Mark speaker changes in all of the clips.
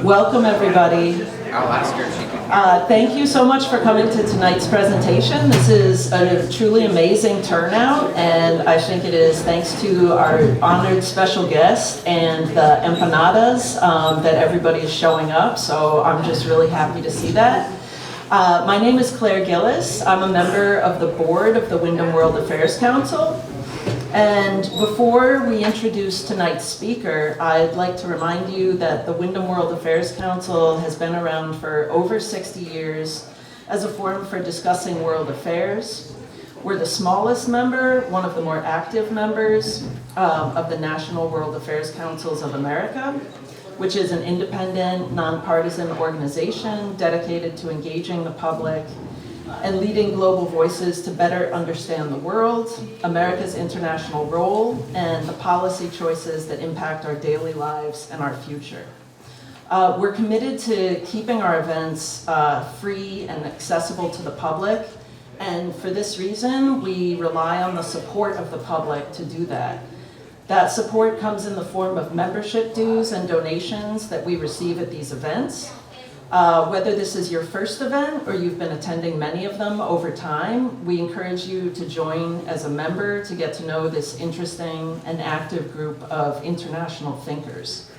Speaker 1: Welcome, everybody.
Speaker 2: I'll ask her if she can.
Speaker 1: Thank you so much for coming to tonight's presentation. This is a truly amazing turnout, and I think it is thanks to our honored special guest and the empanadas that everybody is showing up, so I'm just really happy to see that. My name is Claire Gillis. I'm a member of the board of the Windham World Affairs Council. And before we introduce tonight's speaker, I'd like to remind you that the Windham World Affairs Council has been around for over 60 years as a forum for discussing world affairs. We're the smallest member, one of the more active members of the National World Affairs Councils of America, which is an independent, nonpartisan organization dedicated to engaging the public and leading global voices to better understand the world, America's international role, and the policy choices that impact our daily lives and our future. We're committed to keeping our events free and accessible to the public, and for this reason, we rely on the support of the public to do that. That support comes in the form of membership dues and donations that we receive at these events. Whether this is your first event or you've been attending many of them over time, we encourage you to join as a member to get to know this interesting and active group of international thinkers.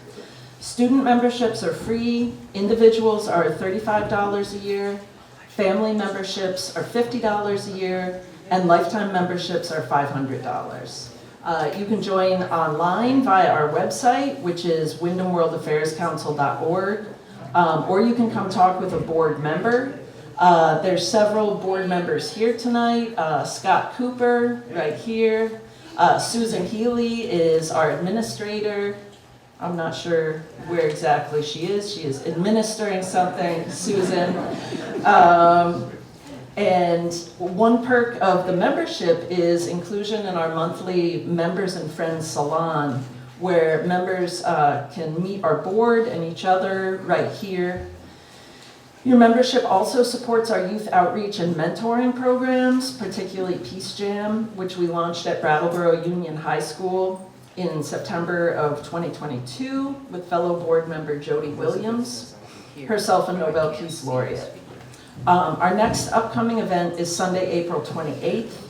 Speaker 1: Student memberships are free, individuals are $35 a year, family memberships are $50 a year, and lifetime memberships are $500. You can join online via our website, which is windhamworldaffairscouncil.org. Or you can come talk with a board member. There's several board members here tonight. Scott Cooper, right here. Susan Healy is our administrator. I'm not sure where exactly she is. She is administering something, Susan. And one perk of the membership is inclusion in our monthly Members and Friends Salon, where members can meet our board and each other right here. Your membership also supports our youth outreach and mentoring programs, particularly Peace Jam, which we launched at Brattleboro Union High School in September of 2022 with fellow board member Jody Williams, herself a Nobel Peace Laureate. Our next upcoming event is Sunday, April 28th.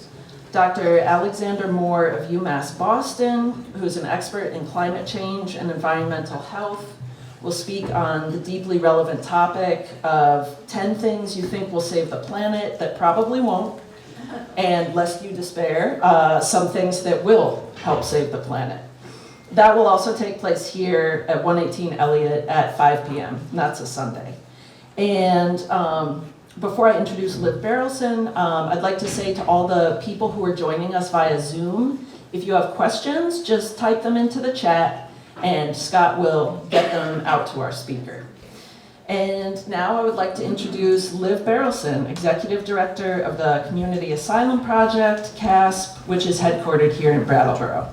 Speaker 1: Dr. Alexander Moore of UMass Boston, who's an expert in climate change and environmental health, will speak on the deeply relevant topic of 10 things you think will save the planet that probably won't, and lest you despair, some things that will help save the planet. That will also take place here at 118 Elliot at 5 p.m. And that's a Sunday. And before I introduce Liv Barrelson, I'd like to say to all the people who are joining us via Zoom, if you have questions, just type them into the chat and Scott will get them out to our speaker. And now I would like to introduce Liv Barrelson, Executive Director of the Community Asylum Project, CASP, which is headquartered here in Brattleboro.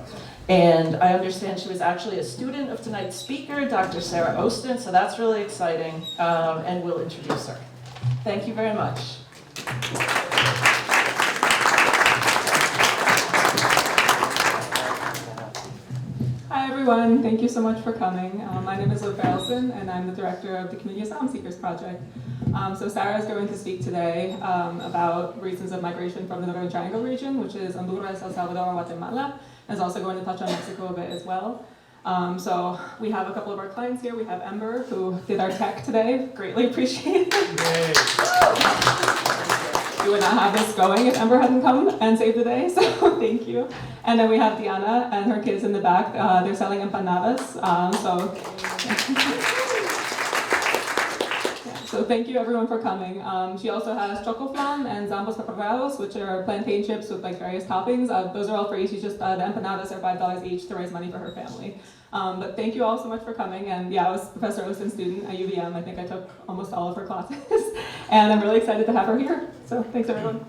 Speaker 1: And I understand she was actually a student of tonight's speaker, Dr. Sarah Osten, so that's really exciting, and we'll introduce her. Thank you very much.
Speaker 3: Hi everyone, thank you so much for coming. My name is Liv Barrelson and I'm the director of the Community Asylum Seekers Project. So Sarah is going to speak today about reasons of migration from the Northern Triangle region, which is Honduras, El Salvador, and Guatemala, and is also going to touch on Mexico a bit as well. So we have a couple of our clients here. We have Ember, who did our tech today. Greatly appreciate it. We would not have this going if Ember hadn't come and saved the day, so thank you. And then we have Diana and her kids in the back. They're selling empanadas. So thank you everyone for coming. She also has choco flan and zambos preparados, which are plantain chips with like various toppings. Those are all free. She's just, the empanadas are $5 each to raise money for her family. But thank you all so much for coming. And yeah, I was Professor Osten student at UVM. I think I took almost all of her classes. And I'm really excited to have her here. So thanks everyone.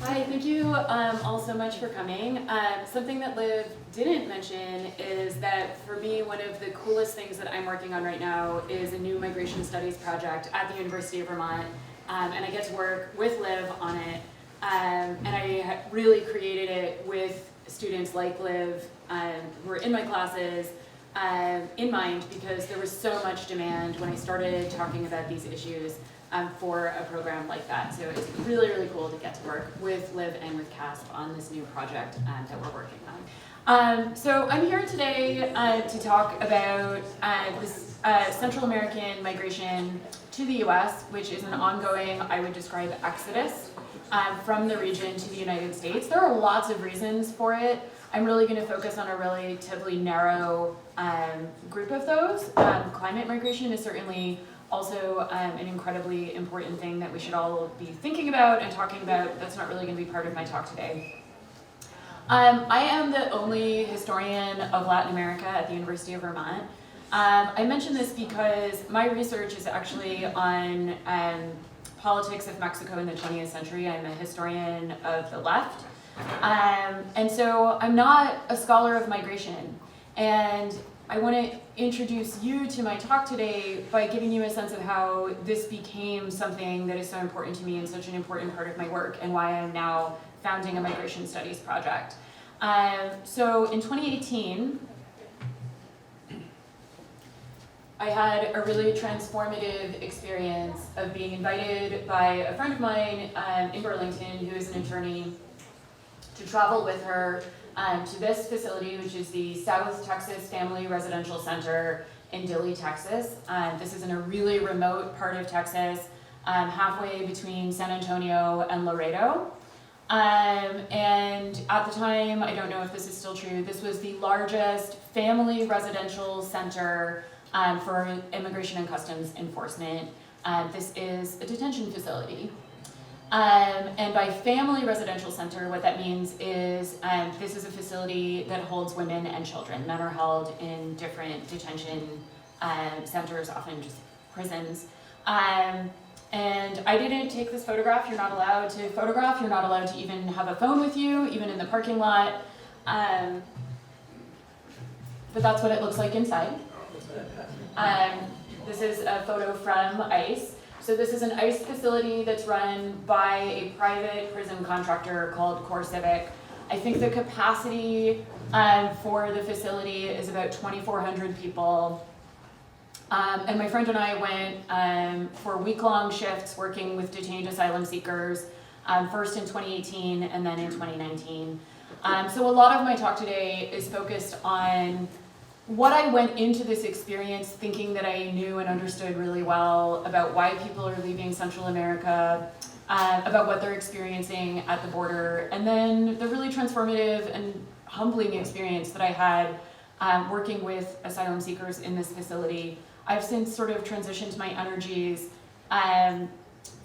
Speaker 4: Hi, thank you all so much for coming. Something that Liv didn't mention is that for me, one of the coolest things that I'm working on right now is a new migration studies project at the University of Vermont. And I get to work with Liv on it And I really created it with students like Liv who were in my classes in mind, because there was so much demand when I started talking about these issues for a program like that. So it's really, really cool to get to work with Liv and with CASP on this new project that we're working on. So I'm here today to talk about this Central American migration to the US, which is an ongoing, I would describe, exodus from the region to the United States. There are lots of reasons for it. I'm really going to focus on a relatively narrow group of those. Climate migration is certainly also an incredibly important thing that we should all be thinking about and talking about. That's not really going to be part of my talk today. I am the only historian of Latin America at the University of Vermont. I mention this because my research is actually on politics of Mexico in the 20th century. I'm a historian of the left. And so I'm not a scholar of migration. And I want to introduce you to my talk today by giving you a sense of how this became something that is so important to me and such an important part of my work, and why I'm now founding a migration studies project. So in 2018, I had a really transformative experience of being invited by a friend of mine in Burlington, who is an attorney, to travel with her to this facility, which is the South Texas Family Residential Center in Dilley, Texas. This is in a really remote part of Texas, halfway between San Antonio and Laredo. And at the time, I don't know if this is still true, this was the largest family residential center for immigration and customs enforcement. This is a detention facility. And by family residential center, what that means is this is a facility that holds women and children. Men are held in different detention centers, often just prisons. And I didn't take this photograph. You're not allowed to photograph. You're not allowed to even have a phone with you, even in the parking lot. But that's what it looks like inside. This is a photo from ICE. So this is an ICE facility that's run by a private prison contractor called Core Civic. I think the capacity for the facility is about 2,400 people. And my friend and I went for week-long shifts working with detained asylum seekers, first in 2018 and then in 2019. So a lot of my talk today is focused on what I went into this experience thinking that I knew and understood really well about why people are leaving Central America, about what they're experiencing at the border, and then the really transformative and humbling experience that I had working with asylum seekers in this facility. I've since sort of transitioned my energies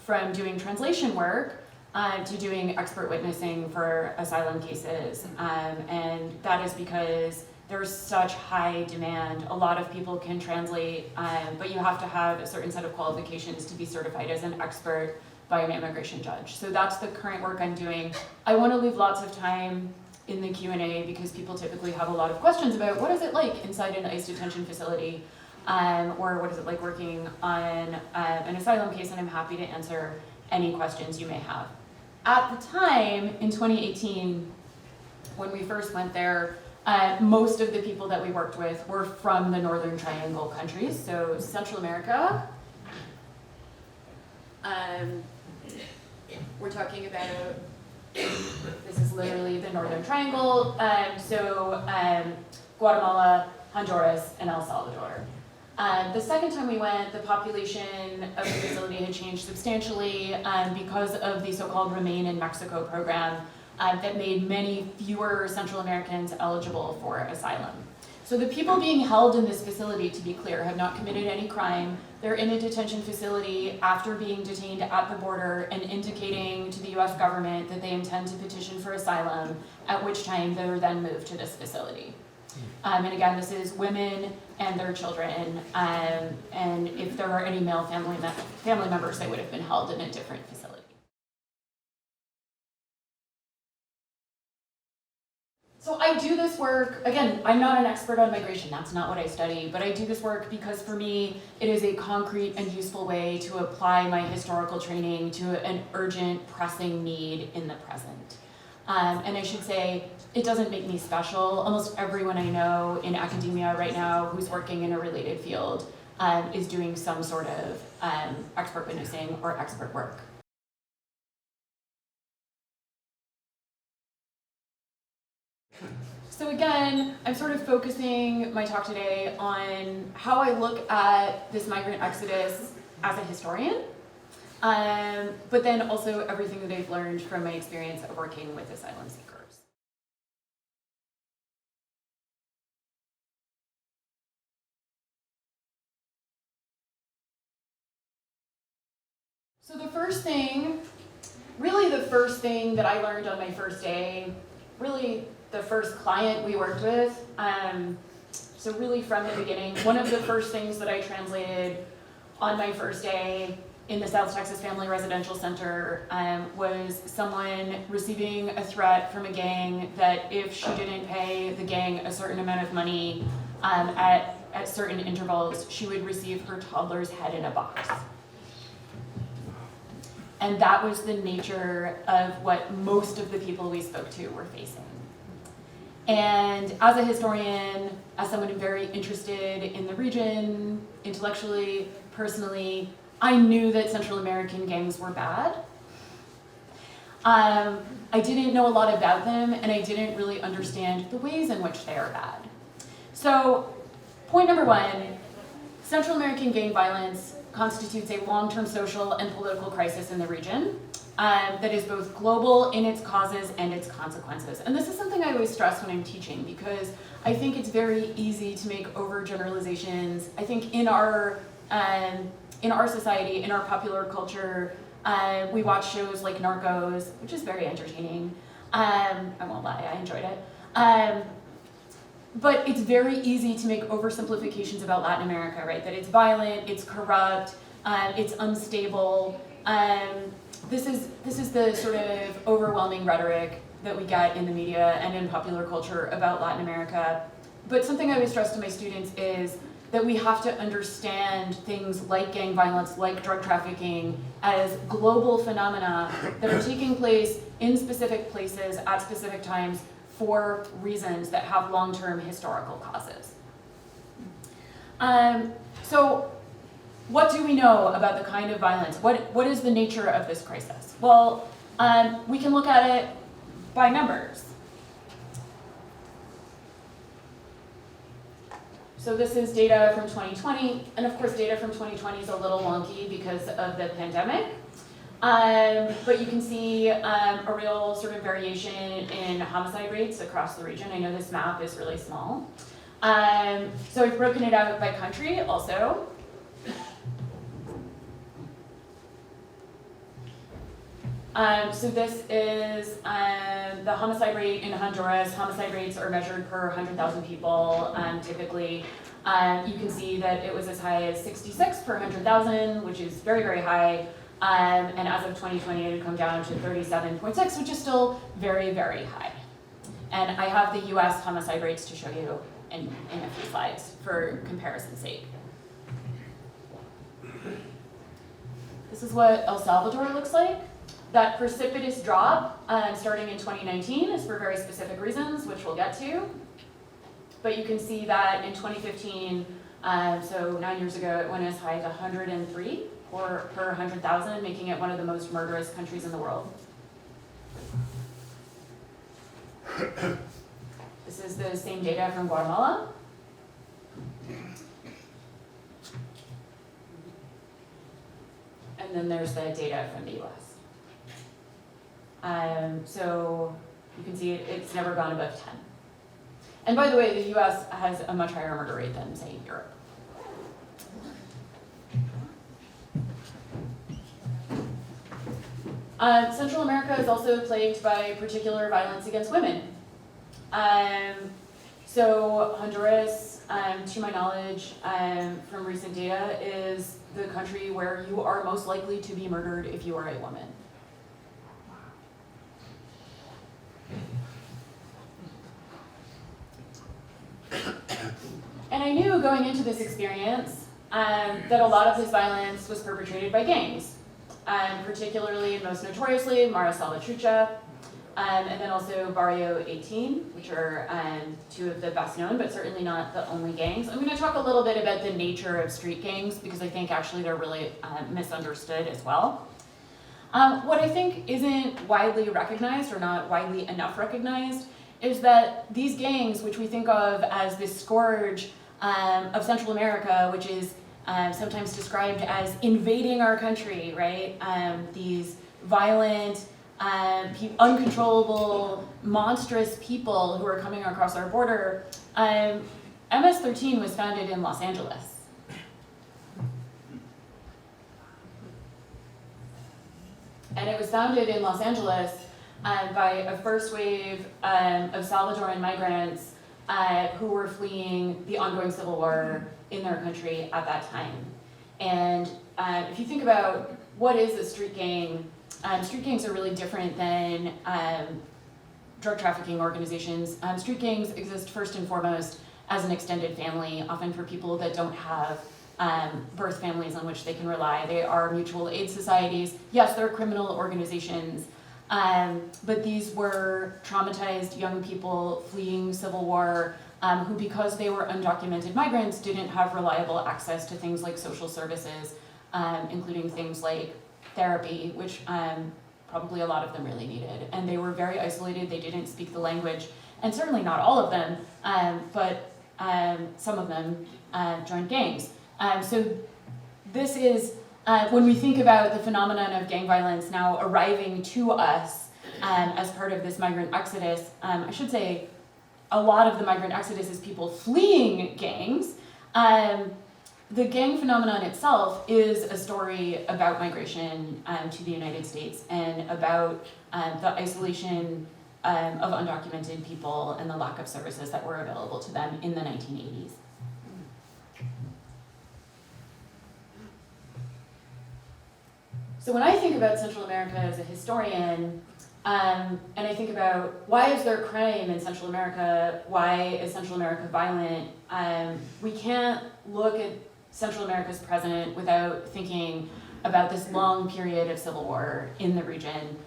Speaker 4: from doing translation work to doing expert witnessing for asylum cases, and that is because there's such high demand. A lot of people can translate, but you have to have a certain set of qualifications to be certified as an expert by an immigration judge. So that's the current work I'm doing. I want to leave lots of time in the Q&A because people typically have a lot of questions about what is it like inside an ICE detention facility, or what is it like working on an asylum case, and I'm happy to answer any questions you may have. At the time, in 2018, when we first went there, most of the people that we worked with were from the Northern Triangle countries, so Central America. We're talking about, this is literally the Northern Triangle, Guatemala, Honduras, and El Salvador. The second time we went, the population of the facility had changed substantially because of the so-called Remain in Mexico program, that made many fewer Central Americans eligible for asylum. So the people being held in this facility, to be clear, have not committed any crime. They're in a detention facility after being detained at the border and indicating to the US government that they intend to petition for asylum, at which time they're then moved to this facility. And again, this is women and their children, and if there are any male family members, they would have been held in a different facility. So I do this this work, again, I'm not an expert on migration, that's not what I study, but I do this work because for me, it is a concrete and useful way to apply my historical training to an urgent, pressing need in the present. And I should say, it doesn't make me special. Almost everyone I know in academia right now who's working in a related field is doing some sort of expert witnessing or expert work. So again, I'm sort of focusing my talk today on how I look at this migrant exodus as a historian, but then also everything that I've learned from my experience of working with asylum seekers. So the first thing, really the first thing that I learned on my first day, really the first client we worked with, so really from the beginning, one of the first things that I translated on my first day in the South Texas Family Residential Center was someone receiving a threat from a gang that if she didn't pay the gang a certain amount of money at certain intervals, she would receive her toddler's head in a box. And that was the nature of what most of the people we spoke to were facing. And as a historian, as someone very interested in the region, intellectually, personally, I knew that Central American gangs were bad. I didn't know a lot about them, and I didn't really understand the ways in which they are bad. So, point number one, Central American gang violence constitutes a long-term social and political crisis in the region that is both global in its causes and its consequences. And this is something I always stress when I'm teaching because I think it's very easy to make overgeneralizations. I think in our society, in our popular culture, we watch shows like Narcos, which is very entertaining. I won't lie, I enjoyed it. But it's very easy to make oversimplifications about Latin America, right? That it's violent, it's corrupt, it's unstable. This is the sort of overwhelming rhetoric that we get in the media and in popular culture about Latin America. But something I always stress to my students is that we have to understand things like gang violence, like drug trafficking, as global phenomena that are taking place in specific places at specific times for reasons that have long-term historical causes. So what do we know about the kind of violence? What is the nature of this crisis? Well, we can look at it by numbers. So this is data from 2020, and of course data from 2020 is a little wonky because of the pandemic. But you can see a real sort of variation in homicide rates across the region. I know this map is really small. So I've broken it out by country also. So this is the homicide rate in Honduras. Homicide rates are measured per 100,000 people typically. You can see that it was as high as 66 per 100,000, which is very, very high. And as of 2020, it had come down to 37.6, which is still very, very high. And I have the US homicide rates to show you in a few slides for comparison's sake. This is what El Salvador looks like. That precipitous drop starting in 2019 is for very specific reasons, which we'll get to. But you can see that in 2015, so 9 years ago, it went as high as 103 per 100,000, making it one of the most murderous countries in the world. This is the same data from Guatemala. And then there's the data from the US. So you can see it's never gone above 10. And by the way, the US has a much higher murder rate than, say, Europe. Central America is also plagued by particular violence against women. So Honduras, to my knowledge, from recent data, is the country where you are most likely to be murdered if you are a woman. And I knew going into this experience that a lot of this violence was perpetrated by gangs, particularly and most notoriously Mara Salvatrucha, and then also Barrio 18, which are two of the best known, but certainly not the only gangs. I'm going to talk a little bit about the nature of street gangs because I think actually they're really misunderstood as well. What I think isn't widely recognized or not widely enough recognized is that these gangs, which we think of as this scourge of Central America, which is sometimes described as invading our country, right? These violent, uncontrollable, monstrous people who are coming across our border. MS-13 was founded in Los Angeles. And it was founded in Los Angeles by a first wave of Salvadoran migrants who were fleeing the ongoing civil war in their country at that time. And if you think about what is a street gang, street gangs are really different than drug trafficking organizations. Street gangs exist first and foremost as an extended family, often for people that don't have birth families on which they can rely. They are mutual aid societies. Yes, they're criminal organizations, but these were traumatized young people fleeing civil war who, because they were undocumented migrants, didn't have reliable access to things like social services, including things like therapy, which probably a lot of them really needed. And they were very isolated, they didn't speak the language, and certainly not all of them, but some of them joined gangs. So this is, when we think about the phenomenon of gang violence now arriving to us as part of this migrant exodus, I should say a lot of the migrant exodus is people fleeing gangs. The gang phenomenon itself is a story about migration to the United States and about the isolation of undocumented people and the lack of services that were available to them in the 1980s. So when I think about Central America as a historian, and I think about why is there crime in Central America, why is Central America violent, we can't look at Central America's present without thinking about this long period of civil war in the region,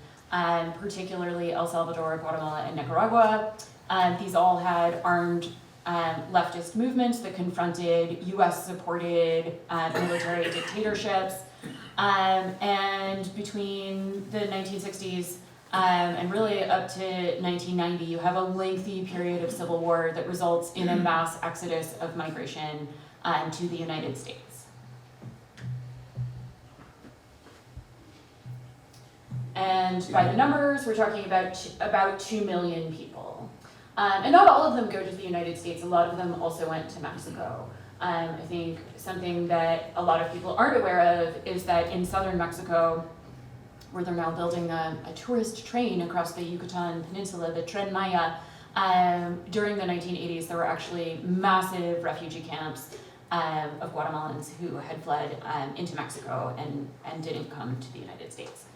Speaker 4: particularly El Salvador, Guatemala, and Nicaragua. These all had armed leftist movements that confronted US-supported military dictatorships. And between the 1960s and really up to 1990, you have a lengthy period of civil war that results in a mass exodus of migration to the United States. And by the numbers, we're talking about 2 million people. And not all of them go to the United States. A lot of them also went to Mexico. I think something that a lot of people aren't aware of is that in southern Mexico, where they're now building a tourist train across the Yucatan Peninsula, the Tren Maya, during the 1980s, there were actually massive refugee camps of Guatemalans who had fled into Mexico and didn't come to the United States.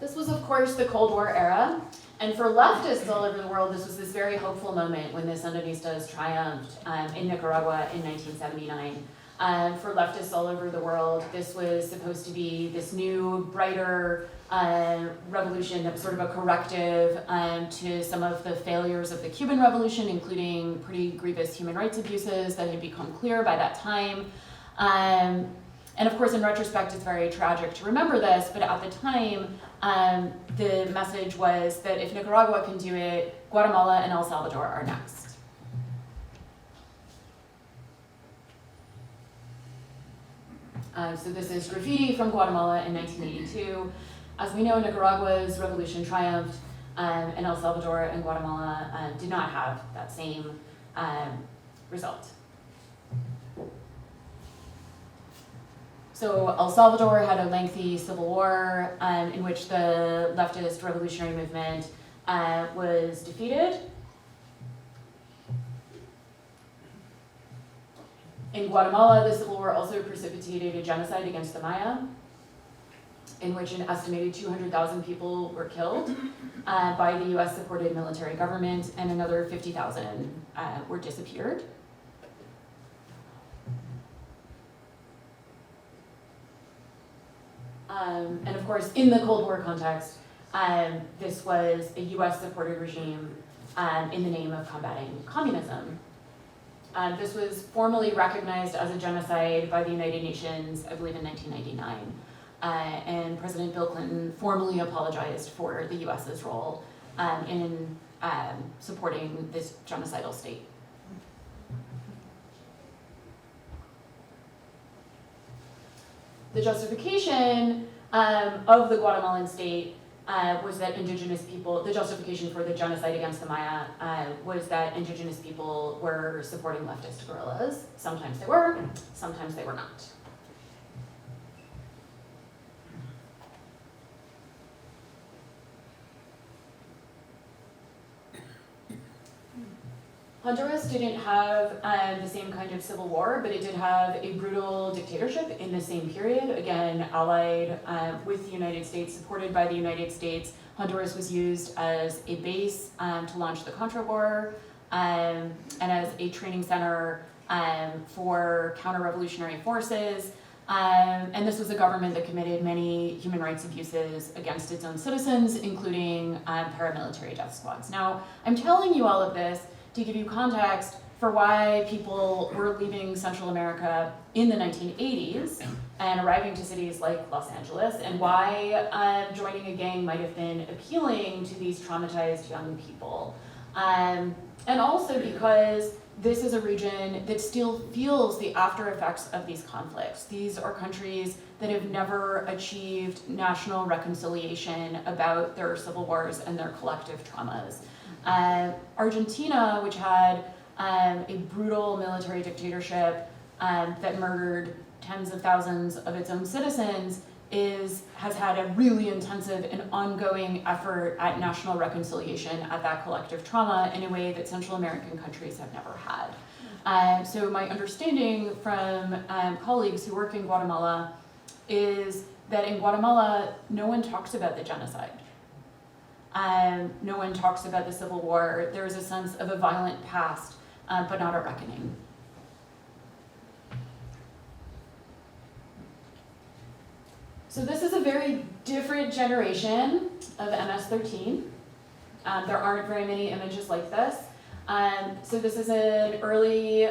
Speaker 4: This was, of course, the Cold War era. And for leftists all over the world, this was this very hopeful moment when the Sandinistas triumphed in Nicaragua in 1979. For leftists all over the world, this was supposed to be this new, brighter revolution that was sort of a corrective to some of the failures of the Cuban Revolution, including pretty grievous human rights abuses that had become clear by that time. And of course, in retrospect, it's very tragic to remember this, but at the time, the message was that if Nicaragua can do it, Guatemala and El Salvador are next. So this is graffiti from Guatemala in 1982. As we know, Nicaragua's revolution triumphed, and El Salvador and Guatemala did not have that same result. So El Salvador had a lengthy civil war in which the leftist revolutionary movement was defeated. In Guatemala, the civil war also precipitated a genocide against the Maya. in which an estimated 200,000 people were killed by the US-supported military government, and another 50,000 were disappeared. And of course, in the Cold War context, this was a US-supported regime in the name of combating communism. This was formally recognized as a genocide by the United Nations, I believe in 1999. And President Bill Clinton formally apologized for the US's role in supporting this genocidal state. The justification of the Guatemalan state was that indigenous people, the justification for the genocide against the Maya was that indigenous people were supporting leftist guerrillas. Sometimes they were, sometimes they were not. Honduras didn't have the same kind of civil war, but it did have a brutal dictatorship in the same period. Again, allied with the United States, supported by the United States. Honduras was used as a base to launch the Contra War and as a training center for counter-revolutionary forces. And this was a government that committed many human rights abuses against its own citizens, including paramilitary death squads. Now, I'm telling you all of this to give you context for why people were leaving Central America in the 1980s and arriving to cities like Los Angeles, and why joining a gang might have been appealing to these traumatized young people. And also because this is a region that still feels the after effects of these conflicts. These are countries that have never achieved national reconciliation about their civil wars and their collective traumas. Argentina, which had a brutal military dictatorship that murdered tens of thousands of its own citizens, has had a really intensive and ongoing effort at national reconciliation at that collective trauma in a way that Central American countries have never had. So my understanding from colleagues who work in Guatemala is that in Guatemala, no one talks about the genocide. No one talks about the Civil War. There is a sense of a violent past, but not a reckoning. So this is a very different generation of MS-13. There aren't very many images like this. So this is an early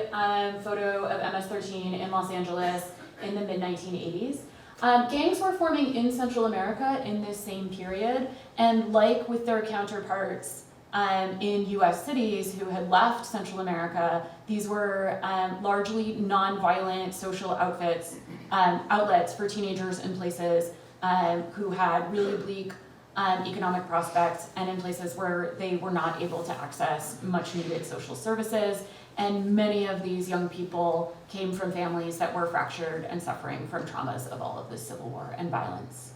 Speaker 4: photo of MS-13 in Los Angeles in the mid-1980s. Gangs were forming in Central America in this same period, and like with their counterparts in US cities who had left Central America, these were largely non-violent social outlets for teenagers in places who had really bleak economic prospects, and in places where they were not able to access much needed social services. And many of these young people came from families that were fractured and suffering from traumas of all of this civil war and violence.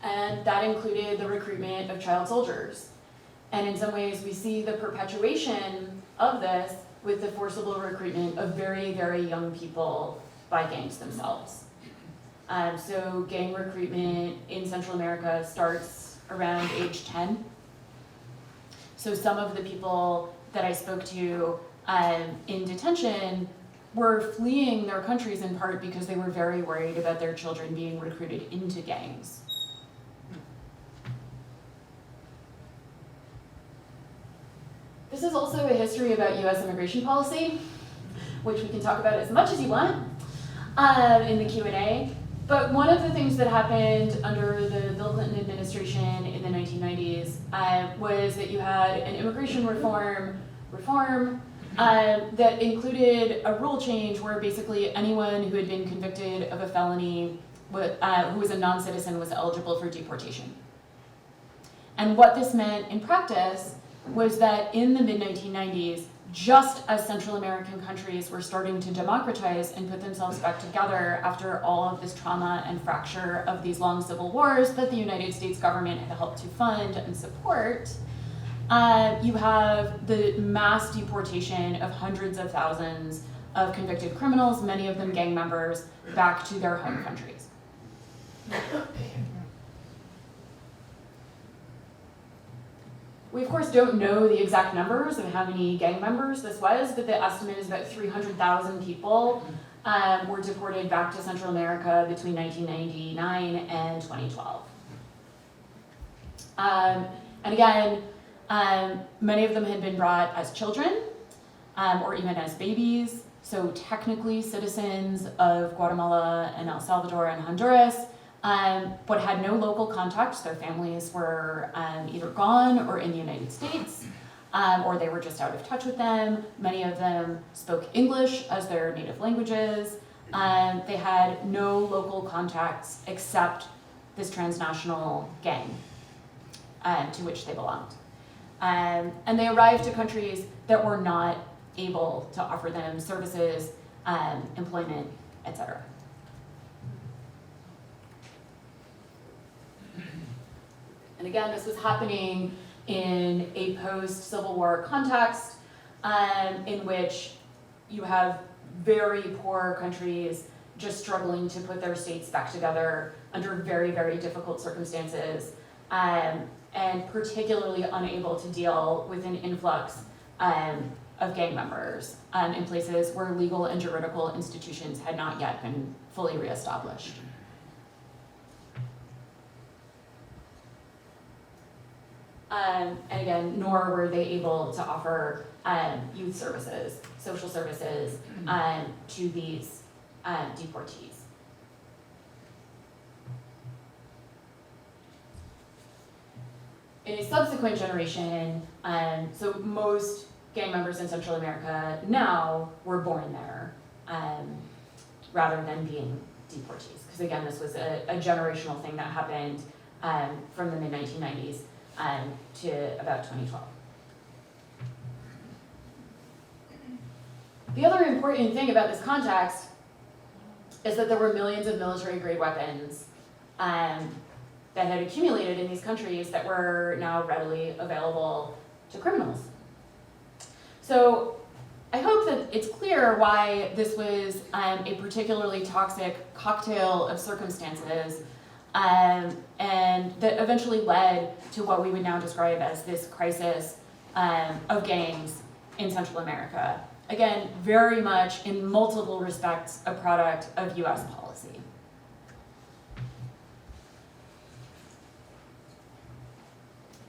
Speaker 4: And that included the recruitment of child soldiers. And in some ways, we see the perpetuation of this with the forcible recruitment of very, very young people by gangs themselves. So gang recruitment in Central America starts around age 10. So some of the people that I spoke to in detention were fleeing their countries in part because they were very worried about their children being recruited into gangs. This is also a history about US immigration policy, which we can talk about as much as you want in the Q&A. But one of the things that happened under the Bill Clinton administration in the 1990s was that you had an immigration reform that included a rule change where basically anyone who had been convicted of a felony who was a non-citizen was eligible for deportation. And what this meant in practice was that in the mid-1990s, just as Central American countries were starting to democratize and put themselves back together after all of this trauma and fracture of these long civil wars that the United States government had helped to fund and support, you have the mass deportation of hundreds of thousands of convicted criminals, many of them gang members, back to their home countries. We, of course, don't know the exact numbers of how many gang members this was, but the estimate is about 300,000 people were deported back to Central America between 1999 and 2012. And again, many of them had been brought as children or even as babies, so technically citizens of Guatemala and El Salvador and Honduras, but had no local contacts. Their families were either gone or in the United States, or they were just out of touch with them. Many of them spoke English as their native languages. They had no local contacts except this transnational gang to which they belonged. And they arrived to countries that were not able to offer them services, employment, etc. And again, this was happening in a post-Civil War context in which you have very poor countries just struggling to put their states back together under very, very difficult circumstances, and particularly unable to deal with an influx of gang members in places where legal and juridical institutions had not yet been fully reestablished. And again, nor were they able to offer youth services, social services to these deportees. In a subsequent generation, so most gang members in Central America now were born there rather than being deportees. Because again, this was a generational thing that happened from the mid-1990s to about 2012. The other important thing about this context is that there were millions of military-grade weapons that had accumulated in these countries that were now readily available to criminals. So I hope that it's clear why this was a particularly toxic cocktail of circumstances and that eventually led to what we would now describe as this crisis of gangs in Central America. Again, very much in multiple respects a product of US policy.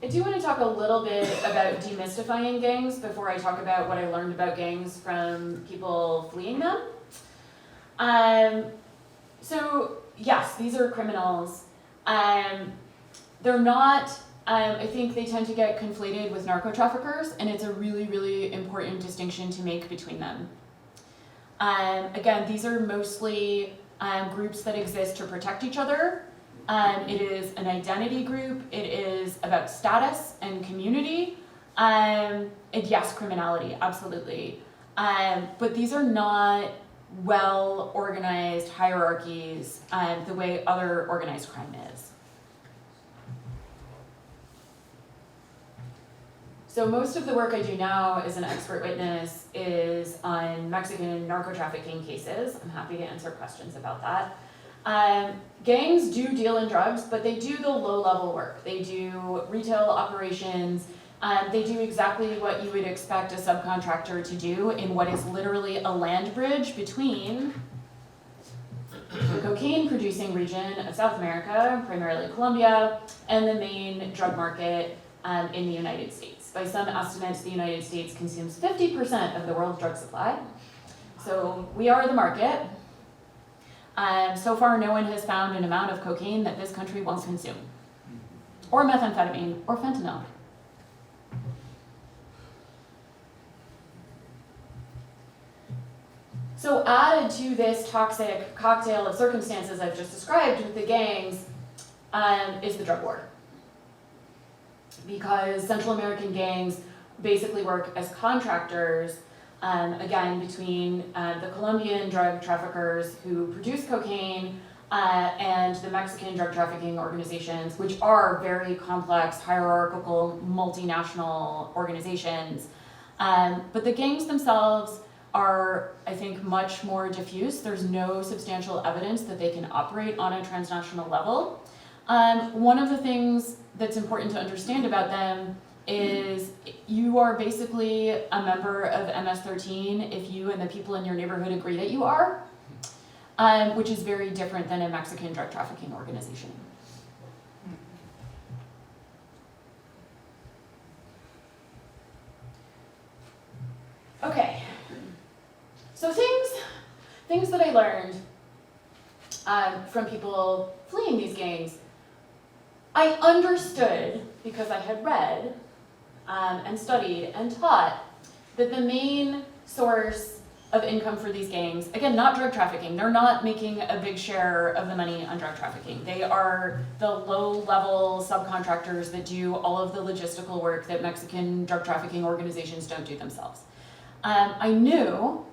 Speaker 4: I do want to talk a little bit about demystifying gangs before I talk about what I learned about gangs from people fleeing them. So yes, these are criminals. They're not, I think they tend to get conflated with narco-traffickers, and it's a really, really important distinction to make between them. Again, these are mostly groups that exist to protect each other. It is an identity group, it is about status and community, and yes, criminality, absolutely. But these are not well-organized hierarchies the way other organized crime is. So most of the work I do now as an expert witness is on Mexican narco-trafficking cases. I'm happy to answer questions about that. Gangs do deal in drugs, but they do the low-level work. They do retail operations. They do exactly what you would expect a subcontractor to do in what is literally a land bridge between the cocaine-producing region of South America, primarily Colombia, and the main drug market in the United States. By some estimates, the United States consumes 50% of the world's drug supply. So we are the market. So far, no one has found an amount of cocaine that this country won't consume, or methamphetamine, or fentanyl. So added to this toxic cocktail of circumstances I've just described with the gangs is the drug war. Because Central American gangs basically work as contractors, again, between the Colombian drug traffickers who produce cocaine and the Mexican drug trafficking organizations, which are very complex, hierarchical, multinational organizations. But the gangs themselves are, I think, much more diffuse. There's no substantial evidence that they can operate on a transnational level. One of the things that's important to understand about them is you are basically a member of MS-13 if you and the people in your neighborhood agree that you are, which is very different than a Mexican drug trafficking organization. Okay, so things that I learned from people fleeing these gangs. I understood, because I had read and studied and taught, that the main source of income for these gangs, again, not drug trafficking, they're not making a big share of the money on drug trafficking. They are the low-level subcontractors that do all of the logistical work that Mexican drug trafficking organizations don't do themselves. I knew,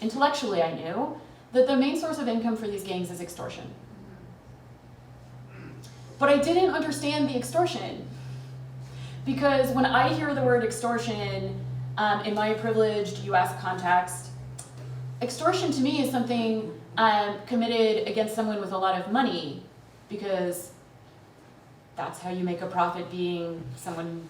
Speaker 4: intellectually I knew, that the main source of income for these gangs is extortion. But I didn't understand the extortion. Because when I hear the word extortion in my privileged US context, extortion to me is something committed against someone with a lot of money, because that's how you make a profit, being someone's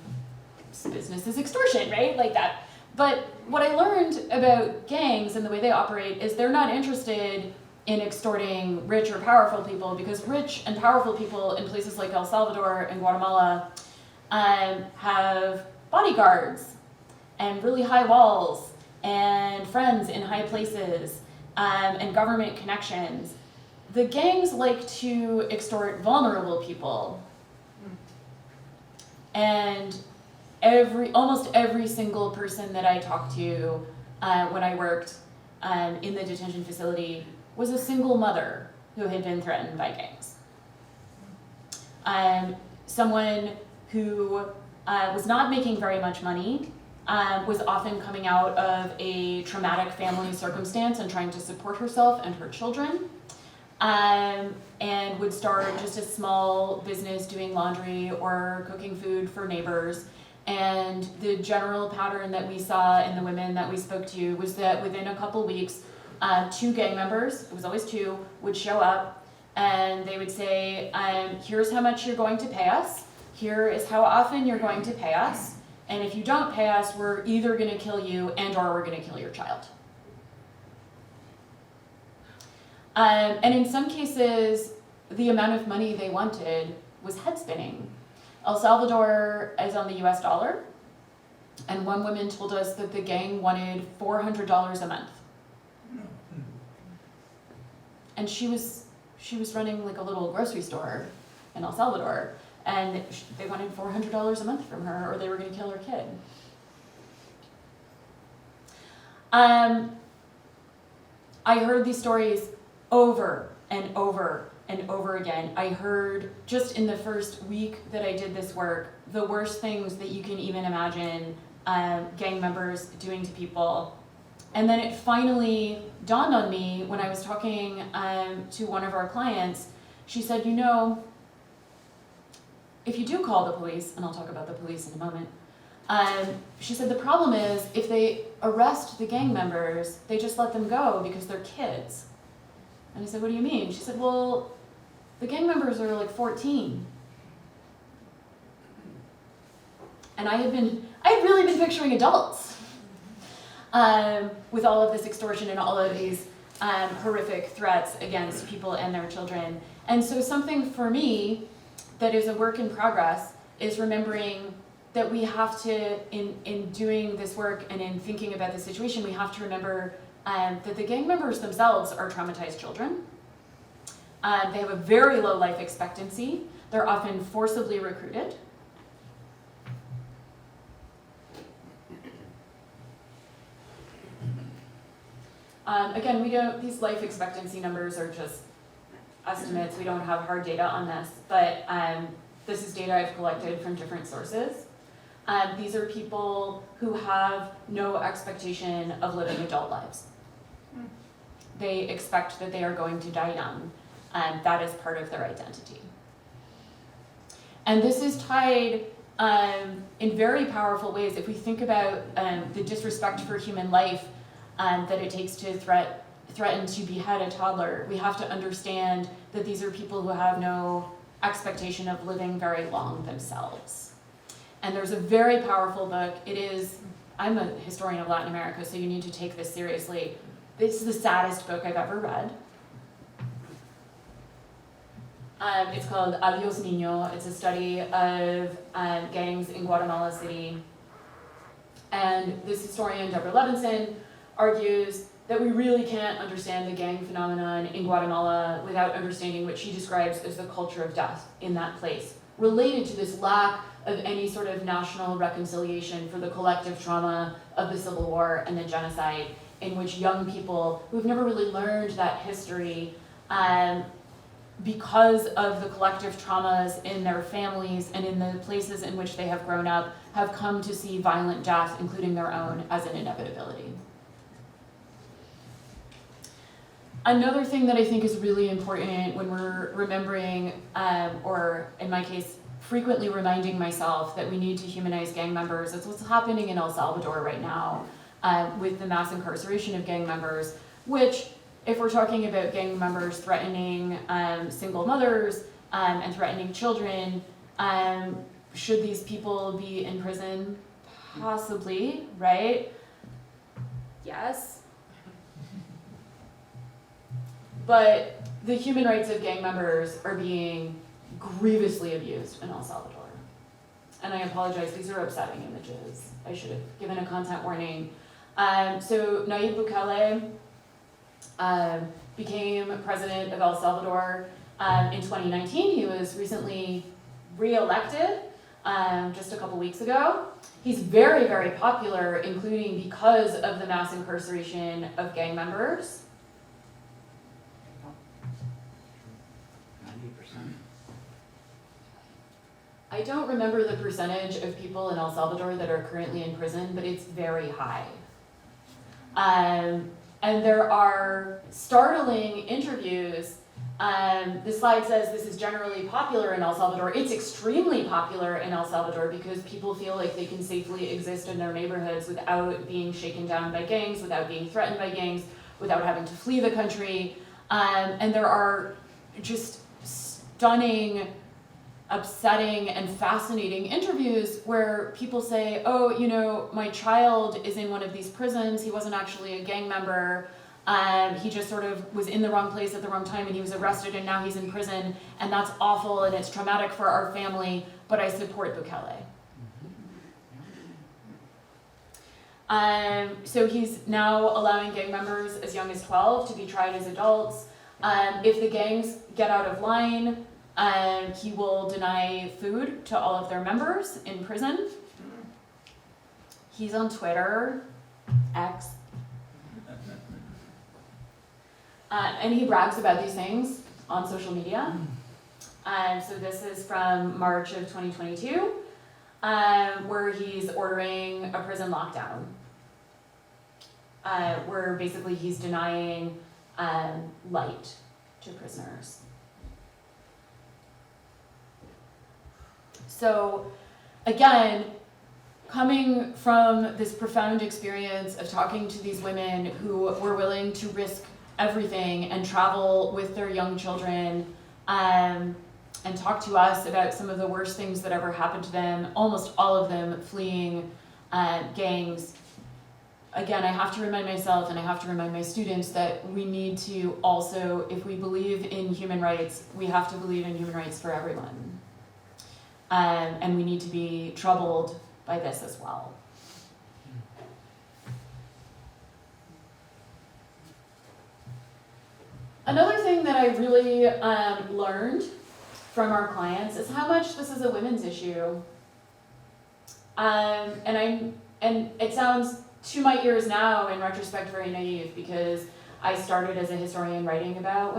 Speaker 4: business is extortion, right? Like that. But what I learned about gangs and the way they operate is they're not interested in extorting rich or powerful people, because rich and powerful people in places like El Salvador and Guatemala have bodyguards and really high walls and friends in high places and government connections. The gangs like to extort vulnerable people. And almost every single person that I talked to when I worked in the detention facility was a single mother who had been threatened by gangs. Someone who was not making very much money, was often coming out of a traumatic family circumstance and trying to support herself and her children, and would start just a small business doing laundry or cooking food for neighbors. And the general pattern that we saw in the women that we spoke to was that within a couple weeks, 2 gang members, it was always 2, would show up and they would say, here's how much you're going to pay us, here is how often you're going to pay us, and if you don't pay us, we're either going to kill you and or we're going to kill your child. And in some cases, the amount of money they wanted was head spinning. El Salvador is on the US dollar, and one woman told us that the gang wanted $400 a month. And she was running like a little grocery store in El Salvador, and they wanted $400 a month from her, or they were going to kill her kid. I heard these stories over and over and over again. I heard, just in the first week that I did this work, the worst things that you can even imagine gang members doing to people. And then it finally dawned on me when I was talking to one of our clients. She said, you know, if you do call the police, and I'll talk about the police in a moment, she said the problem is if they arrest the gang members, they just let them go because they're kids. And I said, what do you mean? She said, well, the gang members are like 14. And I had really been picturing adults with all of this extortion and all of these horrific threats against people and their children. And so something for me that is a work in progress is remembering that we have to, in doing this work and in thinking about the situation, we have to remember that the gang members themselves are traumatized children. They have a very low life expectancy. They're often forcibly recruited. Again, these life expectancy numbers are just estimates. We don't have hard data on this, but this is data I've collected from different sources. These are people who have no expectation of living adult lives. They expect that they are going to die young, and that is part of their identity. And this is tied in very powerful ways. If we think about the disrespect for human life that it takes to threaten to behead a toddler. We have to understand that these are people who have no expectation of living very long themselves. And there's a very powerful book. I'm a historian of Latin America, so you need to take this seriously. This is the saddest book I've ever read. It's called Adios Niño. It's a study of gangs in Guatemala City. And this historian, Deborah Levinson, argues that we really can't understand the gang phenomenon in Guatemala without understanding what she describes as the culture of death in that place, related to this lack of any sort of national reconciliation for the collective trauma of the Civil War and the genocide, in which young people who've never really learned that history, because of the collective traumas in their families and in the places in which they have grown up, have come to see violent death, including their own, as an inevitability. Another thing that I think is really important when we're remembering, or in my case, frequently reminding myself that we need to humanize gang members, is what's happening in El Salvador right now with the mass incarceration of gang members, which, if we're talking about gang members threatening single mothers and threatening children, should these people be in prison? Possibly, right? Yes. But the human rights of gang members are being grievously abused in El Salvador. And I apologize, these are upsetting images. I should have given a content warning. So Nayib Bukele became president of El Salvador in 2019. He was recently re-elected just a couple weeks ago. He's very, very popular, including because of the mass incarceration of gang members.
Speaker 2: 90%.
Speaker 4: I don't remember the percentage of people in El Salvador that are currently in prison, but it's very high. And there are startling interviews. The slide says this is generally popular in El Salvador. It's extremely popular in El Salvador because people feel like they can safely exist in their neighborhoods without being shaken down by gangs, without being threatened by gangs, without having to flee the country. And there are just stunning, upsetting, and fascinating interviews where people say, oh, you know, my child is in one of these prisons. He wasn't actually a gang member. He just sort of was in the wrong place at the wrong time and he was arrested and now he's in prison and that's awful and it's traumatic for our family, but I support Bukele. So he's now allowing gang members as young as 12 to be tried as adults. If the gangs get out of line, he will deny food to all of their members in prison. He's on Twitter, X. And he brags about these things on social media. So this is from March of 2022, where he's ordering a prison lockdown, where basically he's denying light to prisoners. So again, coming from this profound experience of talking to these women who were willing to risk everything and travel with their young children and talk to us about some of the worst things that ever happened to them, almost all of them fleeing gangs. Again, I have to remind myself and I have to remind my students that we need to also, if we believe in human rights, we have to believe in human rights for everyone. And we need to be troubled by this as well. Another thing that I really learned from our clients is how much this is a women's issue. And it sounds to my ears now, in retrospect, very naive because I started as a historian writing about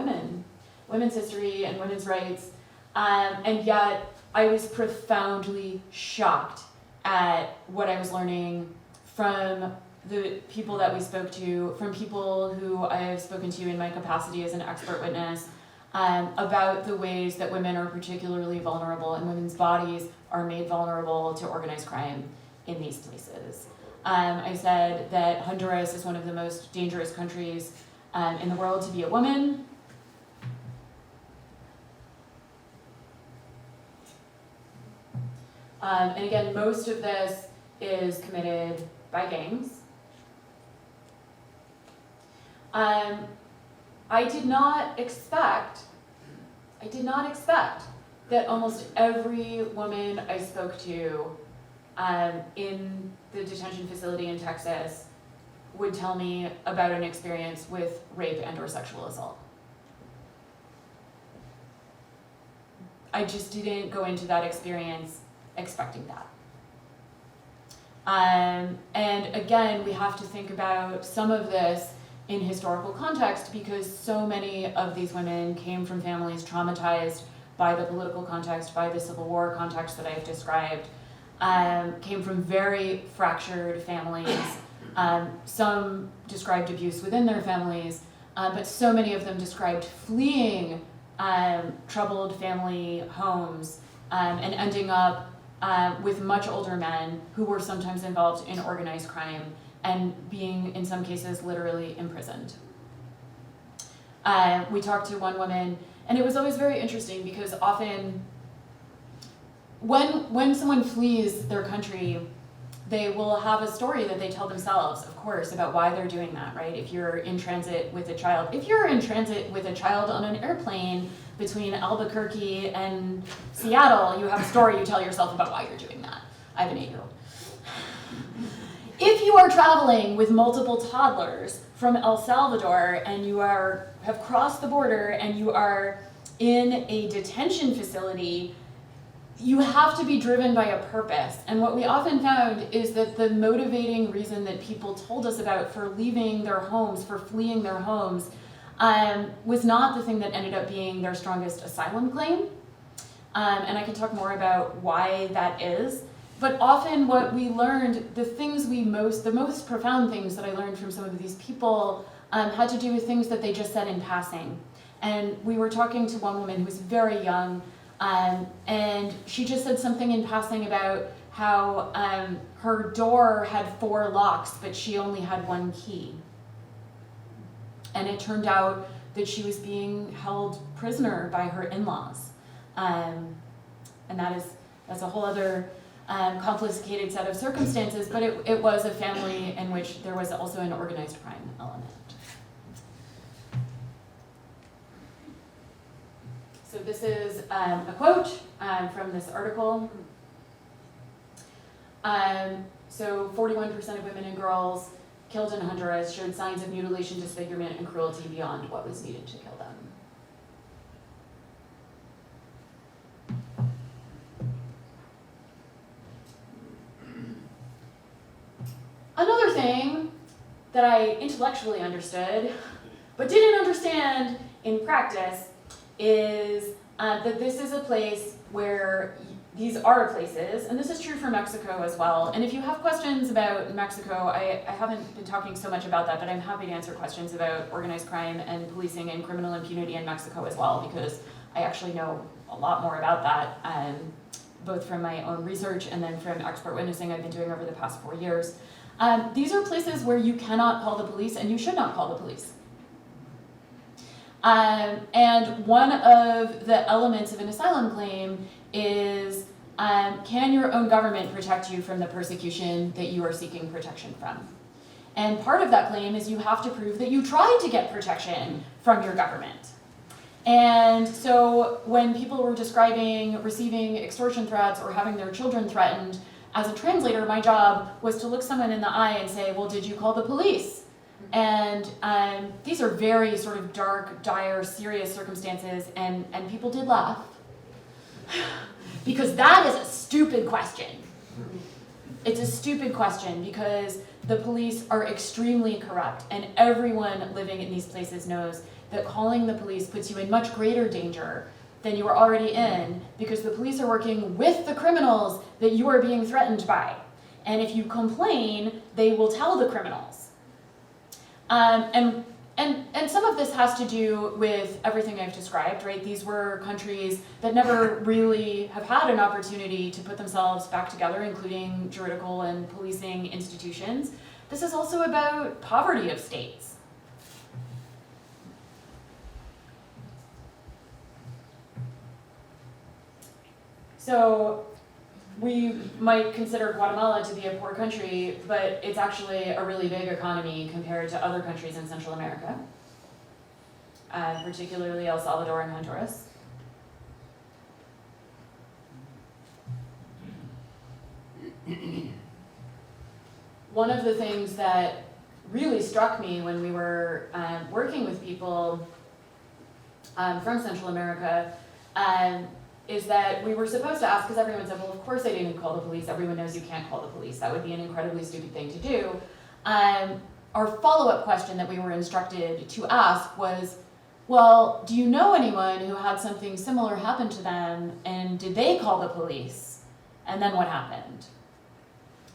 Speaker 4: women's history and women's rights, and yet I was profoundly shocked at what I was learning from the people that we spoke to, from people who I have spoken to in my capacity as an expert witness, about the ways that women are particularly vulnerable and women's bodies are made vulnerable to organized crime in these places. I said that Honduras is one of the most dangerous countries in the world to be a woman. And again, most of this is committed by gangs. I did not expect that almost every woman I spoke to in the detention facility in Texas would tell me about an experience with rape and or sexual assault. I just didn't go into that experience expecting that. And again, we have to think about some of this in historical context because so many of these women came from families traumatized by the political context, by the Civil War context that I've described, came from very fractured families. Some described abuse within their families, but so many of them described fleeing troubled family homes and ending up with much older men who were sometimes involved in organized crime and being, in some cases, literally imprisoned. We talked to one woman, and it was always very interesting because often when someone flees their country, they will have a story that they tell themselves, of course, about why they're doing that, right? If you're in transit with a child on an airplane between Albuquerque and Seattle, you have a story you tell yourself about why you're doing that. I have an 8-year-old. If you are traveling with multiple toddlers from El Salvador and you have crossed the border and you are in a detention facility, you have to be driven by a purpose. And what we often found is that the motivating reason that people told us about for leaving their homes, for fleeing their homes, was not the thing that ended up being their strongest asylum claim. And I can talk more about why that is. But often what we learned, the most profound things that I learned from some of these people had to do with things that they just said in passing. And we were talking to one woman who was very young, and she just said something in passing about how her door had 4 locks, but she only had 1 key. And it turned out that she was being held prisoner by her in-laws. And that's a whole other complicated set of circumstances, but it was a family in which there was also an organized crime element. So this is a quote from this article. So 41% of women and girls killed in Honduras showed signs of mutilation, disfigurement, and cruelty beyond what was needed to kill them. Another thing that I intellectually understood, but didn't understand in practice, is that this is a place where these are places, and this is true for Mexico as well. And if you have questions about Mexico, I haven't been talking so much about that, but I'm happy to answer questions about organized crime and policing and criminal impunity in Mexico as well, because I actually know a lot more about that, both from my own research and then from expert witnessing I've been doing over the past 4 years. These are places where you cannot call the police and you should not call the police. And one of the elements of an asylum claim is, can your own government protect you from the persecution that you are seeking protection from? And part of that claim is you have to prove that you tried to get protection from your government. And so when people were describing receiving extortion threats or having their children threatened, as a translator, my job was to look someone in the eye and say, well, did you call the police? And these are very sort of dark, dire, serious circumstances, and people did laugh. Because that is a stupid question. It's a stupid question because the police are extremely corrupt, and everyone living in these places knows that calling the police puts you in much greater danger than you are already in, because the police are working with the criminals that you are being threatened by. And if you complain, they will tell the criminals. And And some of this has to do with everything I've described, right? These were countries that never really have had an opportunity to put themselves back together, including juridical and policing institutions. This is also about poverty of states. So we might consider Guatemala to be a poor country, but it's actually a really big economy compared to other countries in Central America, particularly El Salvador and Honduras. One of the things that really struck me when we were working with people from Central America is that we were supposed to ask, because everyone said, well, of course I didn't call the police. Everyone knows you can't call the police. That would be an incredibly stupid thing to do. Our follow-up question that we were instructed to ask was, well, do you know anyone who had something similar happen to them, and did they call the police? And then what happened?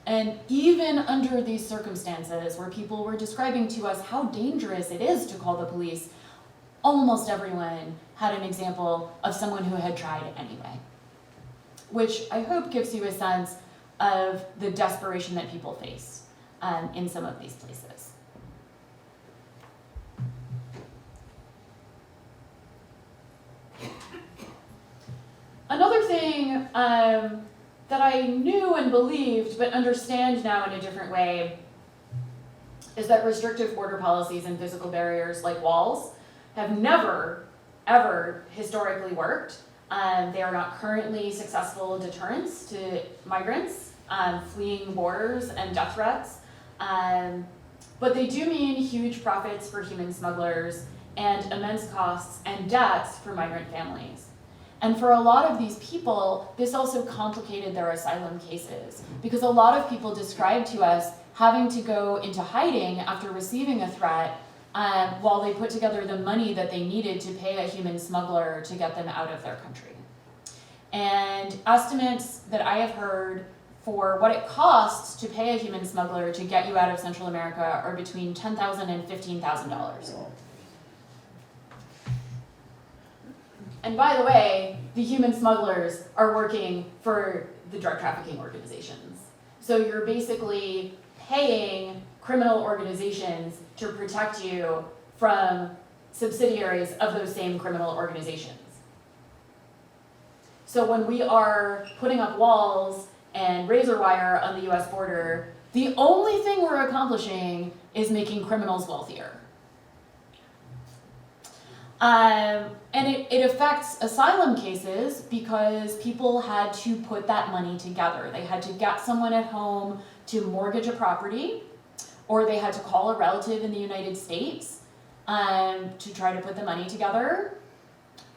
Speaker 4: And even under these circumstances where people were describing to us how dangerous it is to call the police, almost everyone had an example of someone who had tried anyway, which I hope gives you a sense of the desperation that people face in some of these places. Another thing that I knew and believed but understand now in a different way is that restrictive border policies and physical barriers like walls have never, ever historically worked. They are not currently successful deterrents to migrants fleeing borders and death threats, but they do mean huge profits for human smugglers and immense costs and debts for migrant families. And for a lot of these people, this also complicated their asylum cases, because a lot of people described to us having to go into hiding after receiving a threat while they put together the money that they needed to pay a human smuggler to get them out of their country. And estimates that I have heard for what it costs to pay a human smuggler to get you out of Central America are between $10,000 and $15,000. And by the way, the human smugglers are working for the drug trafficking organizations. So you're basically paying criminal organizations to protect you from subsidiaries of those same criminal organizations. So when we are putting up walls and razor wire on the US border, the only thing we're accomplishing is making criminals wealthier. And it affects asylum cases because people had to put that money together. They had to get someone at home to mortgage a property, or they had to call a relative in the United States to try to put the money together.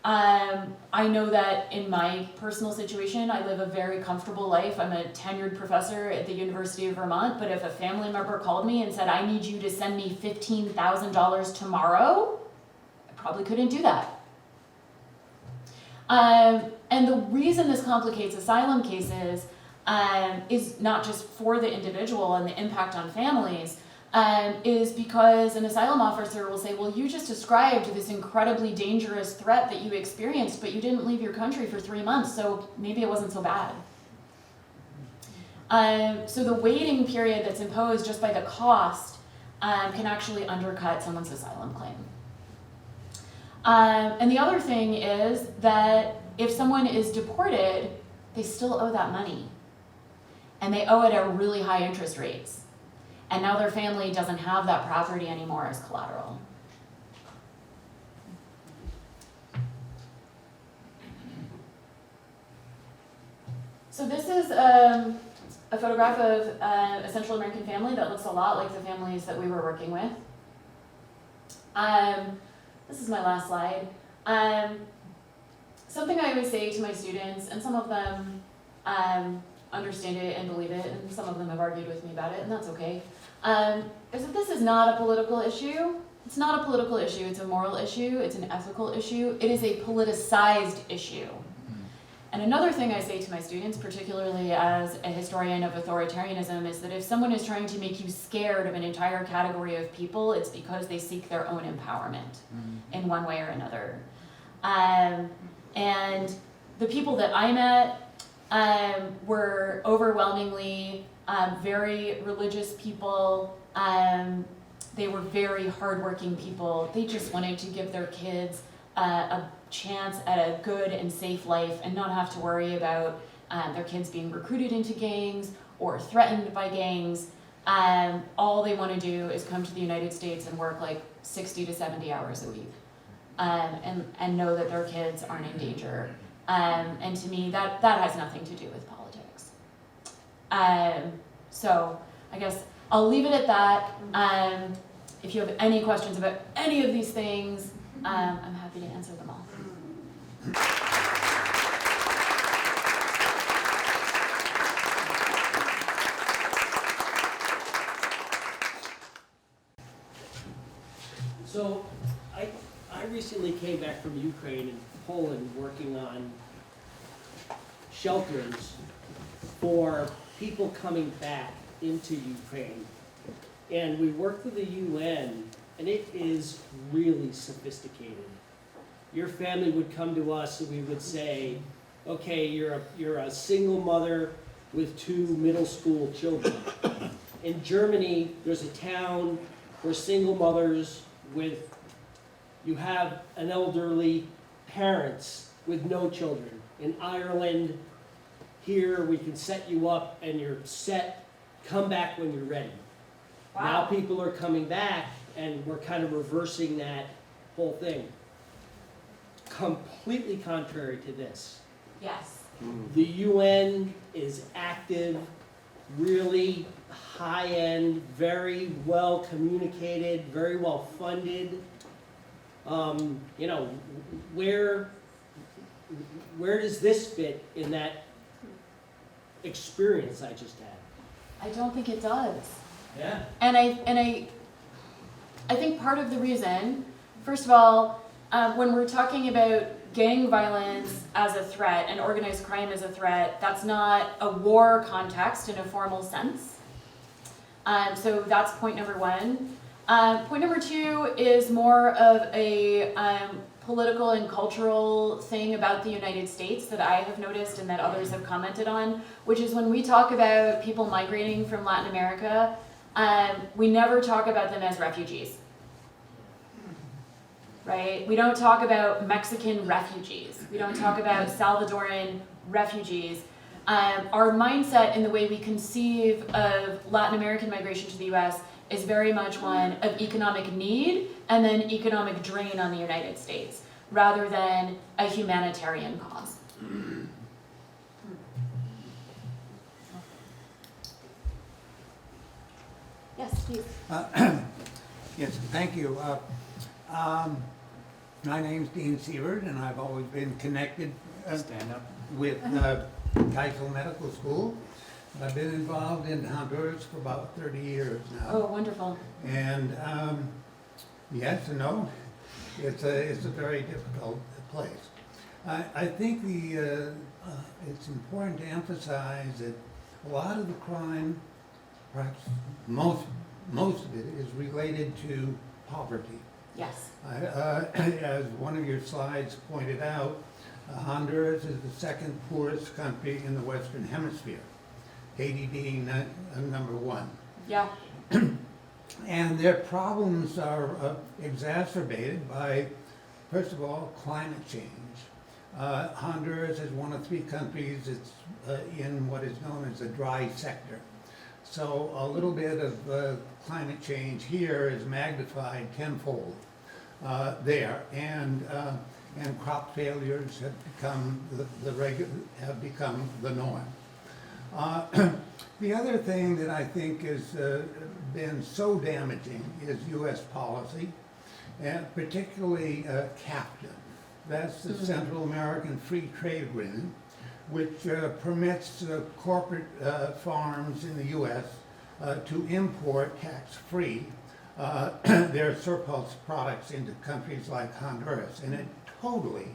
Speaker 4: I know that in my personal situation, I live a very comfortable life. I'm a tenured professor at the University of Vermont, but if a family member called me and said, I need you to send me $15,000 tomorrow, I probably couldn't do that. And the reason this complicates asylum cases is not just for the individual and the impact on families, is because an asylum officer will say, well, you just described this incredibly dangerous threat that you experienced, but you didn't leave your country for 3 months, so maybe it wasn't so bad. So the waiting period that's imposed just by the cost can actually undercut someone's asylum claim. And the other thing is that if someone is deported, they still owe that money. And they owe it at really high interest rates. And now their family doesn't have that property anymore as collateral. So this is a photograph of a Central American family that looks a lot like the families that we were working with. This is my last slide. Something I always say to my students, and some of them understand it and believe it, and some of them have argued with me about it, and that's okay, is that this is not a political issue. It's not a political issue, it's a moral issue, it's an ethical issue, it is a politicized issue. And another thing I say to my students, particularly as a historian of authoritarianism, is that if someone is trying to make you scared of an entire category of people, it's because they seek their own empowerment in one way or another. And the people that I met were overwhelmingly very religious people. They were very hardworking people. They just wanted to give their kids a chance at a good and safe life and not have to worry about their kids being recruited into gangs or threatened by gangs. All they want to do is come to the United States and work like 60 to 70 hours a week and know that their kids aren't in danger. And to me, that has nothing to do with politics. So I guess I'll leave it at that. If you have any questions about any of these things, I'm happy to answer them all.
Speaker 5: So I recently came back from Ukraine and Poland working on shelters for people coming back into Ukraine. And we worked with the UN, and it is really sophisticated. Your family would come to us and we would say, okay, you're a single mother with 2 middle school children. In Germany, there's a town where single mothers you have an elderly parents with no children. In Ireland, here we can set you up and you're set, come back when you're ready.
Speaker 4: Wow.
Speaker 5: Now people are coming back and we're kind of reversing that whole thing. Completely contrary to this.
Speaker 4: Yes.
Speaker 5: The UN is active, really high-end, very well communicated, very well funded. You know, where does this fit in that experience I just had?
Speaker 4: I don't think it does.
Speaker 5: Yeah.
Speaker 4: And I think part of the reason, first of all, when we're talking about gang violence as a threat and organized crime as a threat, that's not a war context in a formal sense. So that's point number one. Point number two is more of a political and cultural thing about the United States that I have noticed and that others have commented on, which is when we talk about people migrating from Latin America, we never talk about them as refugees. Right? We don't talk about Mexican refugees. We don't talk about Salvadoran refugees. Our mindset in the way we conceive of Latin American migration to the US is very much one of economic need and then economic drain on the United States, rather than a humanitarian cause. Yes, please.
Speaker 6: Yes, thank you. My name's Dean Sievert, and I've always been connected with Geisel Medical School. I've been involved in Honduras for about 30 years now.
Speaker 4: Oh, wonderful.
Speaker 6: And yes and no, it's a very difficult place. I think it's important to emphasize that a lot of the crime, perhaps most of it, is related to poverty.
Speaker 4: Yes.
Speaker 6: As one of your slides pointed out, Honduras is the second poorest country in the Western Hemisphere, Haiti being number one.
Speaker 4: Yeah.
Speaker 6: And their problems are exacerbated by, first of all, climate change. Honduras is one of 3 countries that's in what is known as the dry sector. So a little bit of climate change here is magnified tenfold there, and crop failures have become the norm. The other thing that I think has been so damaging is U.S. policy, and particularly CAFTA. That's the Central American Free Trade Agreement, which permits corporate farms in the U.S. To import tax-free their surplus products into countries like Honduras, and it totally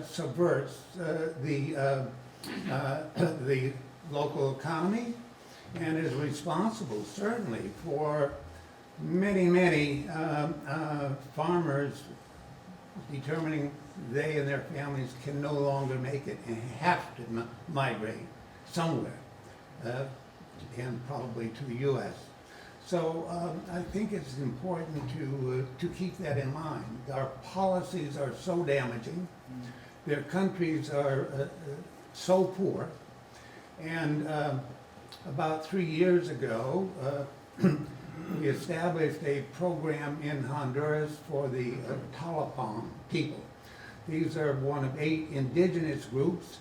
Speaker 6: subverts the local economy and is responsible certainly for many farmers determining they and their families can no longer make it and have to migrate somewhere, and probably to the U.S. So I think it's important to keep that in mind. Our policies are so damaging, their countries are so poor, and about 3 years ago, we established a program in Honduras for the Talipán people. These are one of 8 indigenous groups,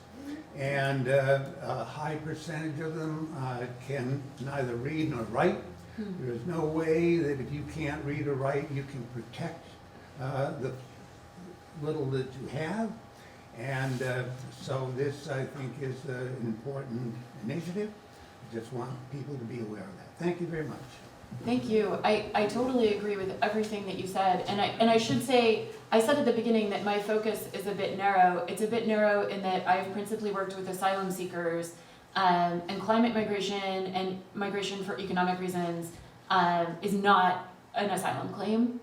Speaker 6: and a high percentage of them can neither read nor write. There's no way that if you can't read or write, you can protect the little that you have. And so this, I think, is an important initiative. I just want people to be aware of that. Thank you very much.
Speaker 4: Thank you. I totally agree with everything that you said. And I should say, I said at the beginning that my focus is a bit narrow. It's a bit narrow in that I've principally worked with asylum seekers, and climate migration and migration for economic reasons is not an asylum claim.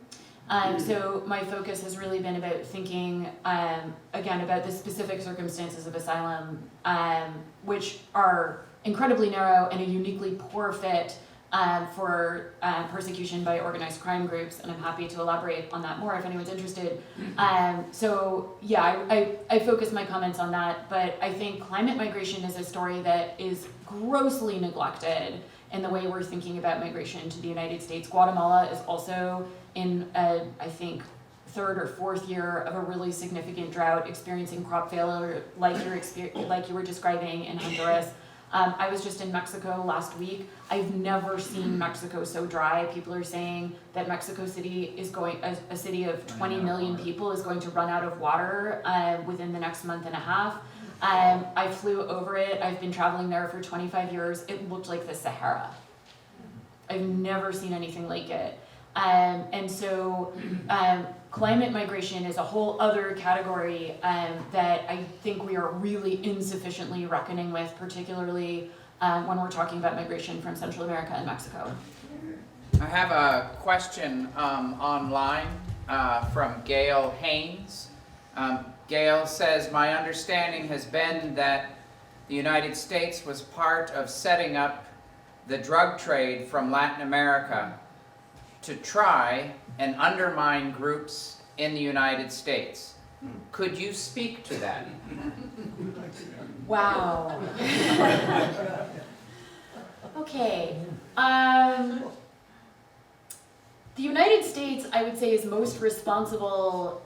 Speaker 4: So my focus has really been about thinking, again, about the specific circumstances of asylum, which are incredibly narrow and a uniquely poor fit for persecution by organized crime groups, and I'm happy to elaborate on that more if anyone's interested. So yeah, I focus my comments on that, but I think climate migration is a story that is grossly neglected in the way we're thinking about migration to the United States. Guatemala is also in, I think, 3rd or 4th year of a really significant drought, experiencing crop failure like you were describing in Honduras. I was just in Mexico last week. I've never seen Mexico so dry. People are saying that Mexico City is going, a city of 20 million people is going to run out of water within the next month and a half. I flew over it. I've been traveling there for 25 years. It looked like the Sahara. I've never seen anything like it. And so climate migration is a whole other category that I think we are really insufficiently reckoning with, particularly when we're talking about migration from Central America and Mexico.
Speaker 2: I have a question online from Gail Haynes. Gail says, my understanding has been that the United States was part of setting up the drug trade from Latin America to try and undermine groups in the United States. Could you speak to that?
Speaker 4: Wow. Okay. The United States, I would say, is most responsible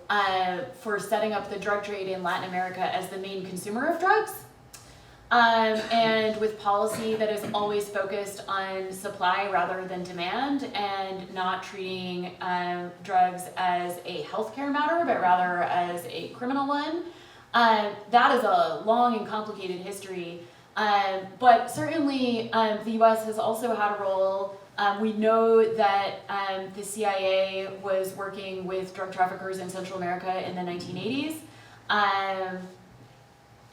Speaker 4: for setting up the drug trade in Latin America as the main consumer of drugs. And with policy that is always focused on supply rather than demand, and not treating drugs as a healthcare matter, but rather as a criminal one. That is a long and complicated history. But certainly the US has also had a role. We know that the CIA was working with drug traffickers in Central America in the 1980s.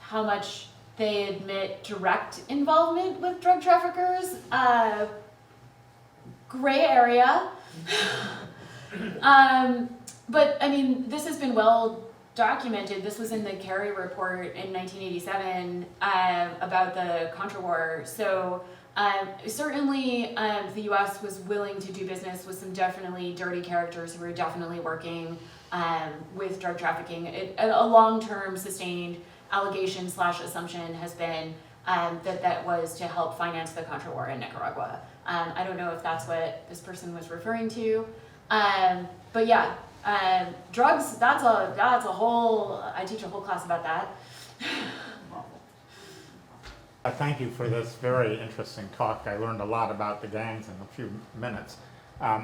Speaker 4: How much they admit direct involvement with drug traffickers, gray area. But I mean, this has been well documented. This was in the Kerry report in 1987 about the Contra War. So certainly the US was willing to do business with some definitely dirty characters who were definitely working with drug trafficking. A long-term sustained allegation / assumption has been that was to help finance the Contra War in Nicaragua. I don't know if that's what this person was referring to, but yeah, drugs, that's a whole, I teach a whole class about that.
Speaker 7: Thank you for this very interesting talk. I learned a lot about the gangs in a few minutes.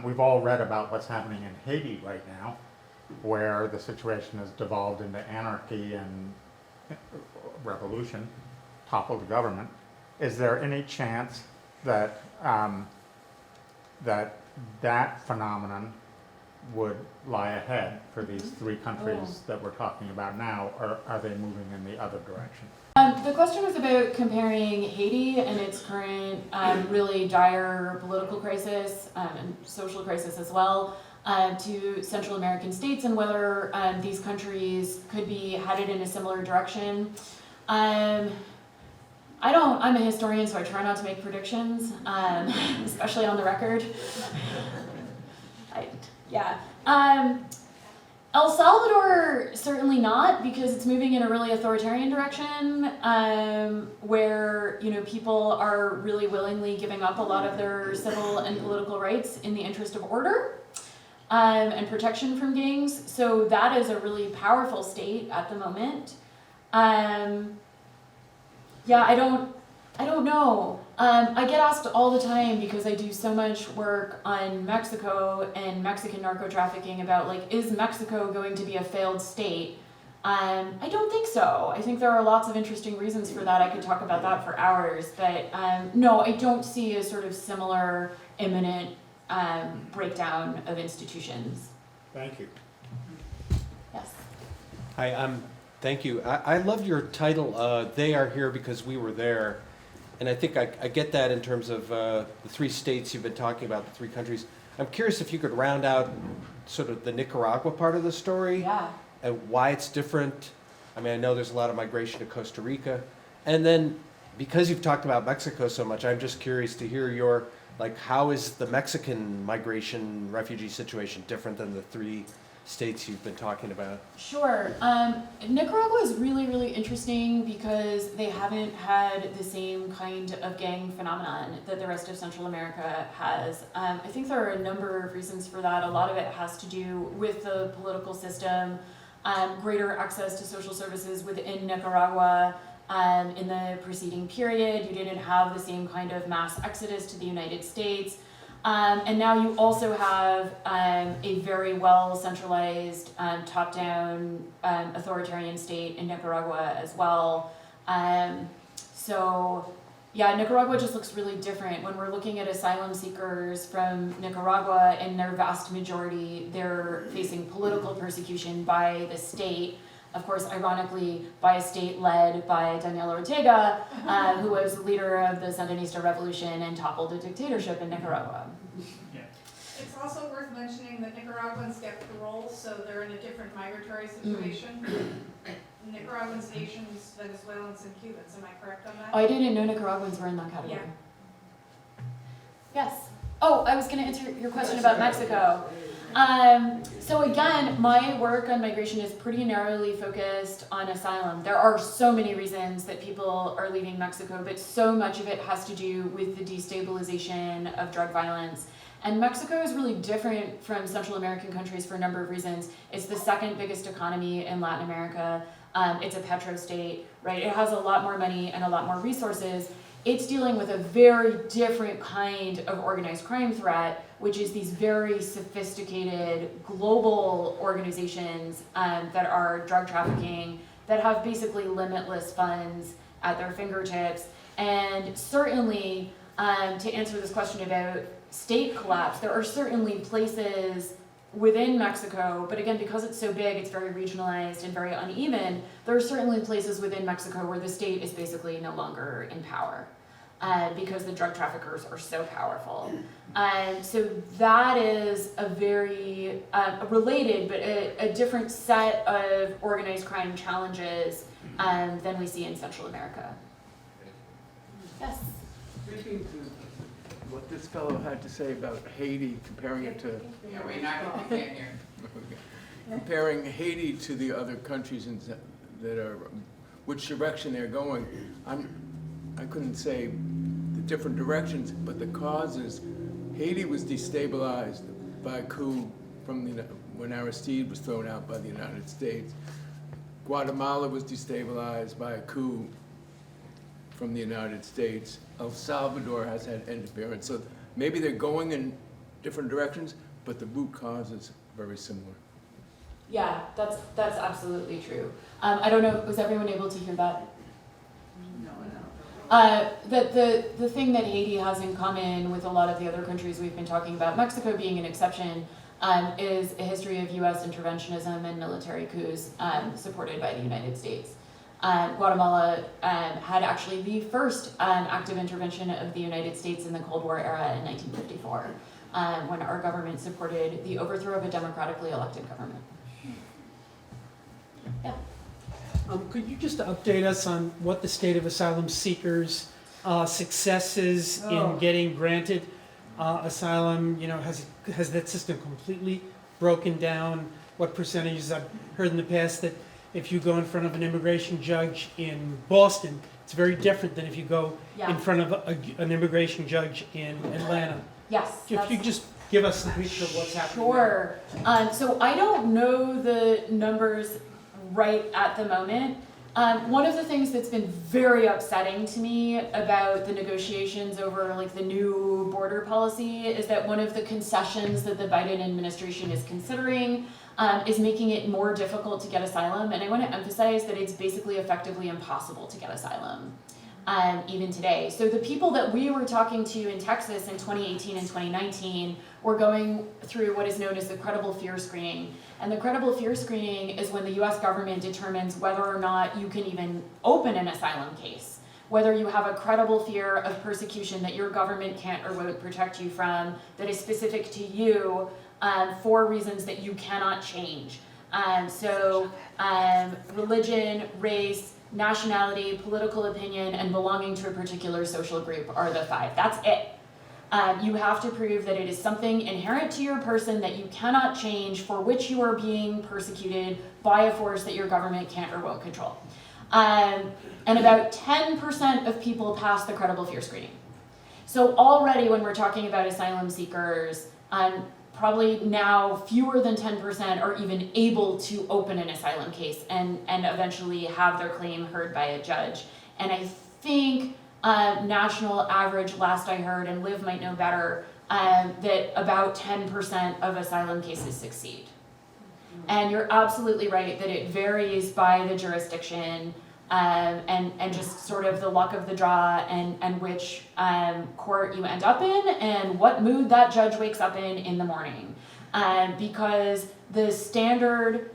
Speaker 7: We've all read about what's happening in Haiti right now, where the situation has devolved into anarchy and revolution, toppled the government. Is there any chance that that phenomenon would lie ahead for these three countries that we're talking about now, or are they moving in the other direction?
Speaker 4: The question was about comparing Haiti and its current really dire political crisis and social crisis as well to Central American states, and whether these countries could be headed in a similar direction. I'm a historian, so I try not to make predictions, especially on the record. El Salvador, certainly not, because it's moving in a really authoritarian direction, where people are really willingly giving up a lot of their civil and political rights in the interest of order and protection from gangs. So that is a really powerful state at the moment. I don't know. I get asked all the time, because I do so much work on Mexico and Mexican narco trafficking, about is Mexico going to be a failed state? I don't think so. I think there are lots of interesting reasons for that. I could talk about that for hours, but no, I don't see a sort of similar imminent breakdown of institutions.
Speaker 7: Thank you.
Speaker 4: Yes.
Speaker 8: Hi, thank you. I love your title, They Are Here Because We Were There. And I think I get that in terms of the three states you've been talking about, the three countries. I'm curious if you could round out sort of the Nicaragua part of the story.
Speaker 4: Yeah.
Speaker 8: And why it's different. I mean, I know there's a lot of migration to Costa Rica. And then, because you've talked about Mexico so much, I'm just curious to hear your, how is the Mexican migration refugee situation different than the three states you've been talking about?
Speaker 4: Sure. Nicaragua is really, really interesting because they haven't had the same kind of gang phenomenon that the rest of Central America has. I think there are a number of reasons for that. A lot of it has to do with the political system, greater access to social services within Nicaragua. In the preceding period, you didn't have the same kind of mass exodus to the United States. And now you also have a very well centralized, top-down authoritarian state in Nicaragua as well. So yeah, Nicaragua just looks really different. When we're looking at asylum seekers from Nicaragua, in their vast majority, they're facing political persecution by the state. Of course, ironically, by a state led by Daniel Ortega, who was leader of the Sandinista revolution and toppled a dictatorship in Nicaragua.
Speaker 9: It's also worth mentioning that Nicaraguans get parole, so they're in a different migratory situation. Nicaraguans, Asians, Venezuelans, and Cubans. Am I correct on that?
Speaker 4: Oh, I didn't know Nicaraguans were in that category.
Speaker 9: Yeah.
Speaker 4: Yes. Oh, I was going to answer your question about Mexico. So again, my work on migration is pretty narrowly focused on asylum. There are so many reasons that people are leaving Mexico, but so much of it has to do with the destabilization of drug violence. And Mexico is really different from Central American countries for a number of reasons. It's the second biggest economy in Latin America. It's a petro state, right? It has a lot more money and a lot more resources. It's dealing with a very different kind of organized crime threat, which is these very sophisticated global organizations that are drug trafficking, that have basically limitless funds at their fingertips. And certainly, to answer this question about state collapse, there are certainly places within Mexico, but again, because it's so big, it's very regionalized and very uneven, there are certainly places within Mexico where the state is basically no longer in power. Because the drug traffickers are so powerful. So that is a very related, but a different set of organized crime challenges than we see in Central America. Yes?
Speaker 10: Speaking to what this fellow had to say about Haiti, comparing it to...
Speaker 2: Yeah, we can't hear.
Speaker 10: Comparing Haiti to the other countries that are, which direction they're going, I couldn't say the different directions, but the causes. Haiti was destabilized by a coup from when Aristide was thrown out by the United States. Guatemala was destabilized by a coup from the United States. El Salvador has had interference. So maybe they're going in different directions, but the root cause is very similar.
Speaker 4: Yeah, that's absolutely true. I don't know, was everyone able to hear that? The thing that Haiti has in common with a lot of the other countries we've been talking about, Mexico being an exception, is a history of U.S. interventionism and military coups supported by the United States. Guatemala had actually the first active intervention of the United States in the Cold War era in 1954, when our government supported the overthrow of a democratically elected government. Yeah.
Speaker 11: Could you just update us on what the state of asylum seekers' successes in getting granted asylum? You know, has that system completely broken down? What percentages? I've heard in the past that if you go in front of an immigration judge in Boston, it's very different than if you go in front of an immigration judge in Atlanta.
Speaker 4: Yes.
Speaker 11: If you just give us the picture of what's happening.
Speaker 4: Sure. So I don't know the numbers right at the moment. One of the things that's been very upsetting to me about the negotiations over like the new border policy is that one of the concessions that the Biden administration is considering is making it more difficult to get asylum. And I want to emphasize that it's basically effectively impossible to get asylum, even today. So the people that we were talking to in Texas in 2018 and 2019 were going through what is known as the credible fear screening. And the credible fear screening is when the US government determines whether or not you can even open an asylum case, whether you have a credible fear of persecution that your government can't or won't protect you from, that is specific to you for reasons that you cannot change. Religion, race, nationality, political opinion, and belonging to a particular social group are the 5. That's it. You have to prove that it is something inherent to your person that you cannot change, for which you are being persecuted by a force that your government can't or won't control. And about 10% of people pass the credible fear screening. So already when we're talking about asylum seekers, probably now fewer than 10% are even able to open an asylum case and eventually have their claim heard by a judge. And I think national average, last I heard, and Liv might know better, that about 10% of asylum cases succeed. And you're absolutely right that it varies by the jurisdiction and just sort of the luck of the draw and which court you end up in and what mood that judge wakes up in the morning. Because the standard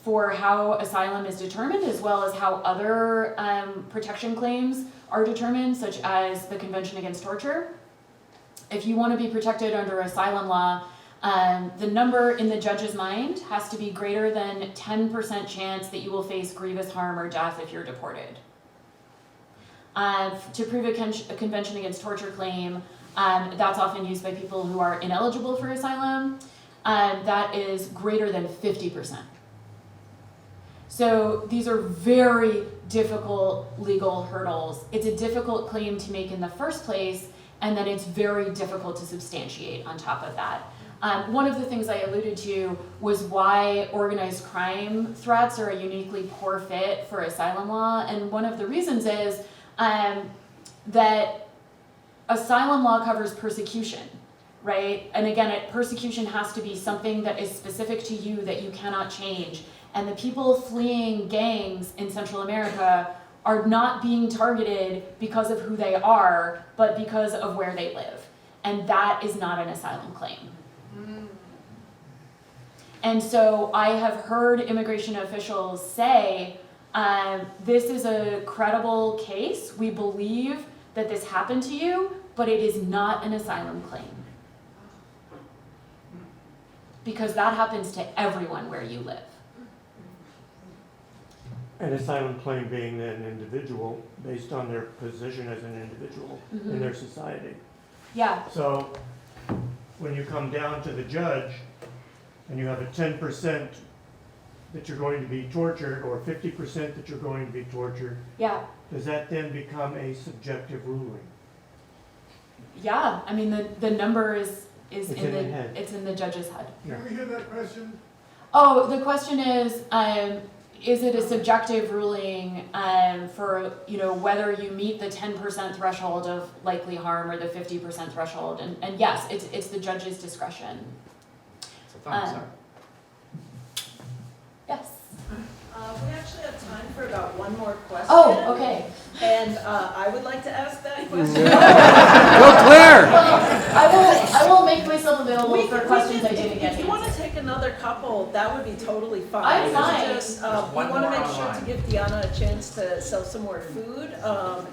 Speaker 4: for how asylum is determined, as well as how other protection claims are determined, such as the Convention Against Torture. If you want to be protected under asylum law, the number in the judge's mind has to be greater than 10% chance that you will face grievous harm or death if you're deported. To prove a Convention Against Torture claim, that's often used by people who are ineligible for asylum. That is greater than 50%. So these are very difficult legal hurdles. It's a difficult claim to make in the first place, and then it's very difficult to substantiate on top of that. One of the things I alluded to was why organized crime threats are a uniquely poor fit for asylum law, and one of the reasons is that asylum law covers persecution, right? And again, persecution has to be something that is specific to you that you cannot change. And the people fleeing gangs in Central America are not being targeted because of who they are, but because of where they live. And that is not an asylum claim. And so I have heard immigration officials say, this is a credible case. We believe that this happened to you, but it is not an asylum claim. Because that happens to everyone where you live.
Speaker 12: An asylum claim being an individual based on their position as an individual in their society.
Speaker 4: Yeah.
Speaker 12: So when you come down to the judge and you have a 10% that you're going to be tortured or 50% that you're going to be tortured, does that then become a subjective ruling?
Speaker 4: Yeah, I mean the number is
Speaker 12: It's
Speaker 4: in the judge's head.
Speaker 6: Can we hear that question?
Speaker 4: Oh, the question is it a subjective ruling for whether you meet the 10% threshold of likely harm or the 50% threshold? And yes, it's the judge's discretion.
Speaker 2: It's a thumbs up.
Speaker 4: Yes.
Speaker 1: We actually have time for about one more question.
Speaker 4: Oh, okay.
Speaker 1: And I would like to ask that question.
Speaker 8: Go Claire!
Speaker 4: Well, I will make myself a bit available for questions I didn't get
Speaker 1: If
Speaker 4: to
Speaker 1: you want to
Speaker 4: answer.
Speaker 1: take another couple, that would be totally fine.
Speaker 4: I'm
Speaker 1: It's
Speaker 4: fine.
Speaker 1: just, we
Speaker 2: One
Speaker 1: want to
Speaker 2: more
Speaker 1: make sure
Speaker 2: online.
Speaker 1: to give Deanna a chance to sell some more food,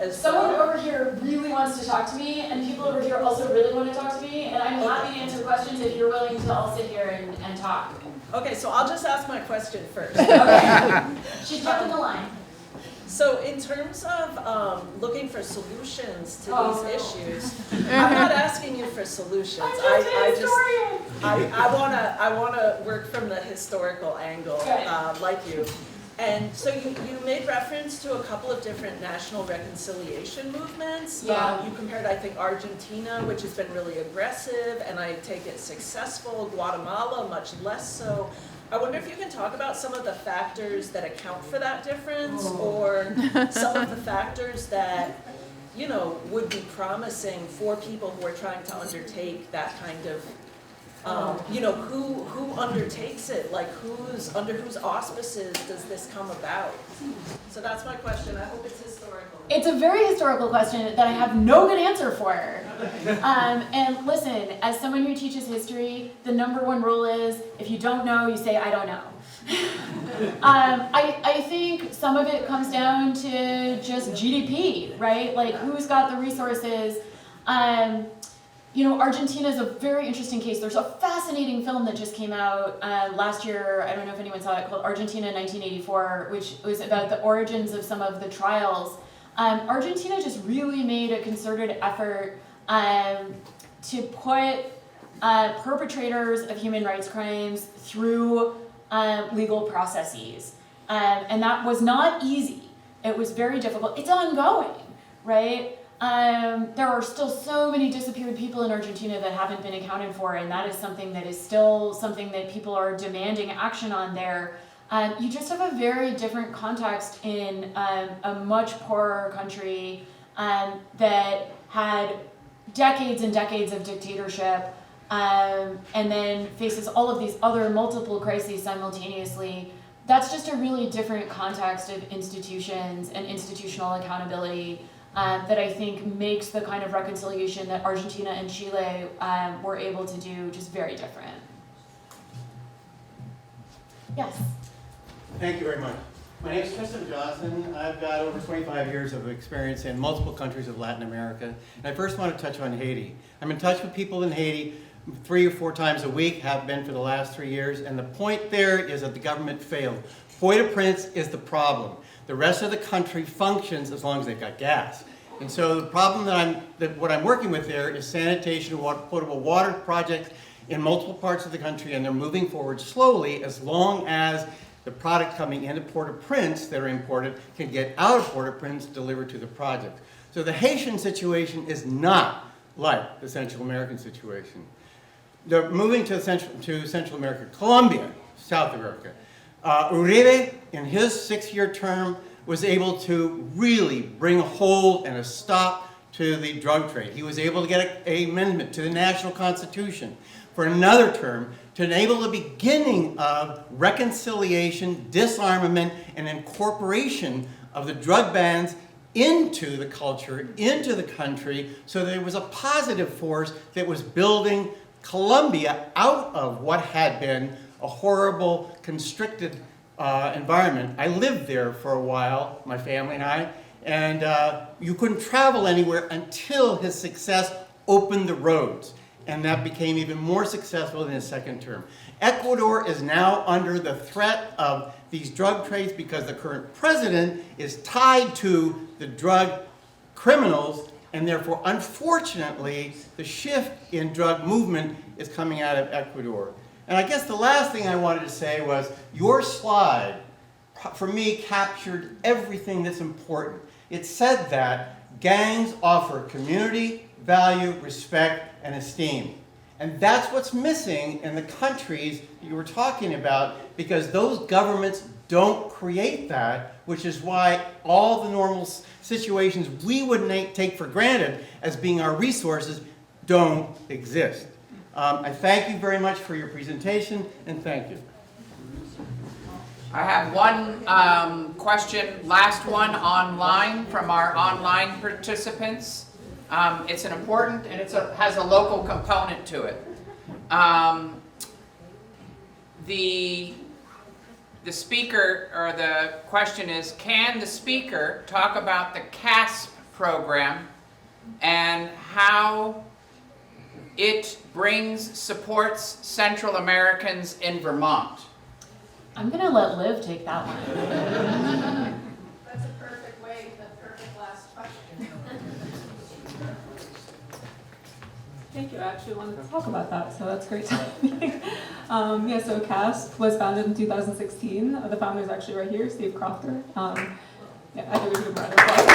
Speaker 1: as
Speaker 4: Someone
Speaker 1: well.
Speaker 4: over here really wants to talk to me, and people over here also really want to talk to me, and I'm happy to answer questions if you're willing to all sit here and talk.
Speaker 1: Okay, so I'll just ask my question first.
Speaker 4: Okay. She's jumping the line.
Speaker 1: So in terms of looking for solutions to
Speaker 4: Oh,
Speaker 1: these
Speaker 4: no.
Speaker 1: issues, I'm not asking you for solutions.
Speaker 4: I'm just a historian.
Speaker 1: I wanna work from the historical angle,
Speaker 4: Good.
Speaker 1: like you. And so you made reference to a couple of different national reconciliation movements.
Speaker 4: Yeah.
Speaker 1: You compared, I think, Argentina, which has been really aggressive, and I take it successful. Guatemala, much less so. I wonder if you can talk about some of the factors that account for that difference, or some of the factors that, you know, would be promising for people who are trying to undertake that kind of, you know, who undertakes it? Like, under whose auspices does this come about? So that's my question. I hope it's historical.
Speaker 4: It's a very historical question that I have no good answer for. And listen, as someone who teaches history, the number one rule is, if you don't know, you say, I don't know. I think some of it comes down to just GDP, right? Like, who's got the resources? You know, Argentina is a very interesting case. There's a fascinating film that just came out last year. I don't know if anyone saw it, called Argentina 1984, which was about the origins of some of the trials. Argentina just really made a concerted effort to put perpetrators of human rights crimes through legal processes. And that was not easy. It was very difficult. It's ongoing, right? There are still so many disappeared people in Argentina that haven't been accounted for, and that is something that is still something that people are demanding action on there. You just have a very different context in a much poorer country that had decades and decades of dictatorship, and then faces all of these other multiple crises simultaneously. That's just a really different context of institutions and institutional accountability that I think makes the kind of reconciliation that Argentina and Chile were able to do just very different. Yes?
Speaker 13: Thank you very much. My name is Tristan Johnson. I've got over 25 years of experience in multiple countries of Latin America. And I first want to touch on Haiti. I'm in touch with people in Haiti 3 or 4 times a week, have been for the last 3 years. And the point there is that the government failed. Port-au-Prince is the problem. The rest of the country functions as long as they've got gas. And so the problem what I'm working with there is sanitation and potable water projects in multiple parts of the country, and they're moving forward slowly as long as the product coming into Port-au-Prince that are imported can get out of Port-au-Prince delivered to the project. So the Haitian situation is not like the Central American situation. They're moving to Central America, Colombia, South America. Uribe, in his 6-year term, was able to really bring a hold and a stop to the drug trade. He was able to get an amendment to the national constitution for another term to enable the beginning of reconciliation, disarmament, and incorporation of the drug bans into the culture, into the country, so there was a positive force that was building Colombia out of what had been a horrible, constricted environment. I lived there for a while, my family and I, and you couldn't travel anywhere until his success opened the roads. And that became even more successful in his second term. Ecuador is now under the threat of these drug trades because the current president is tied to the drug criminals, and therefore, unfortunately, the shift in drug movement is coming out of Ecuador. And I guess the last thing I wanted to say was your slide, for me, captured everything that's important. It said that gangs offer community, value, respect, and esteem. And that's what's missing in the countries you were talking about, because those governments don't create that, which is why all the normal situations we would take for granted as being our resources don't exist. I thank you very much for your presentation, and thank you.
Speaker 2: I have one question, last one online from our online participants. It's an important, and has a local component to it. the speaker, or the question is, can the speaker talk about the CASP program and how it supports Central Americans in Vermont?
Speaker 4: I'm gonna let Liv take that one.
Speaker 9: That's a perfect way, the perfect last question.
Speaker 3: Thank you. I actually wanted to talk about that, so that's great. Yeah, so CASP was founded in 2016. The founder is actually right here, Steve Crofter. Yeah, I think we should give a round of applause.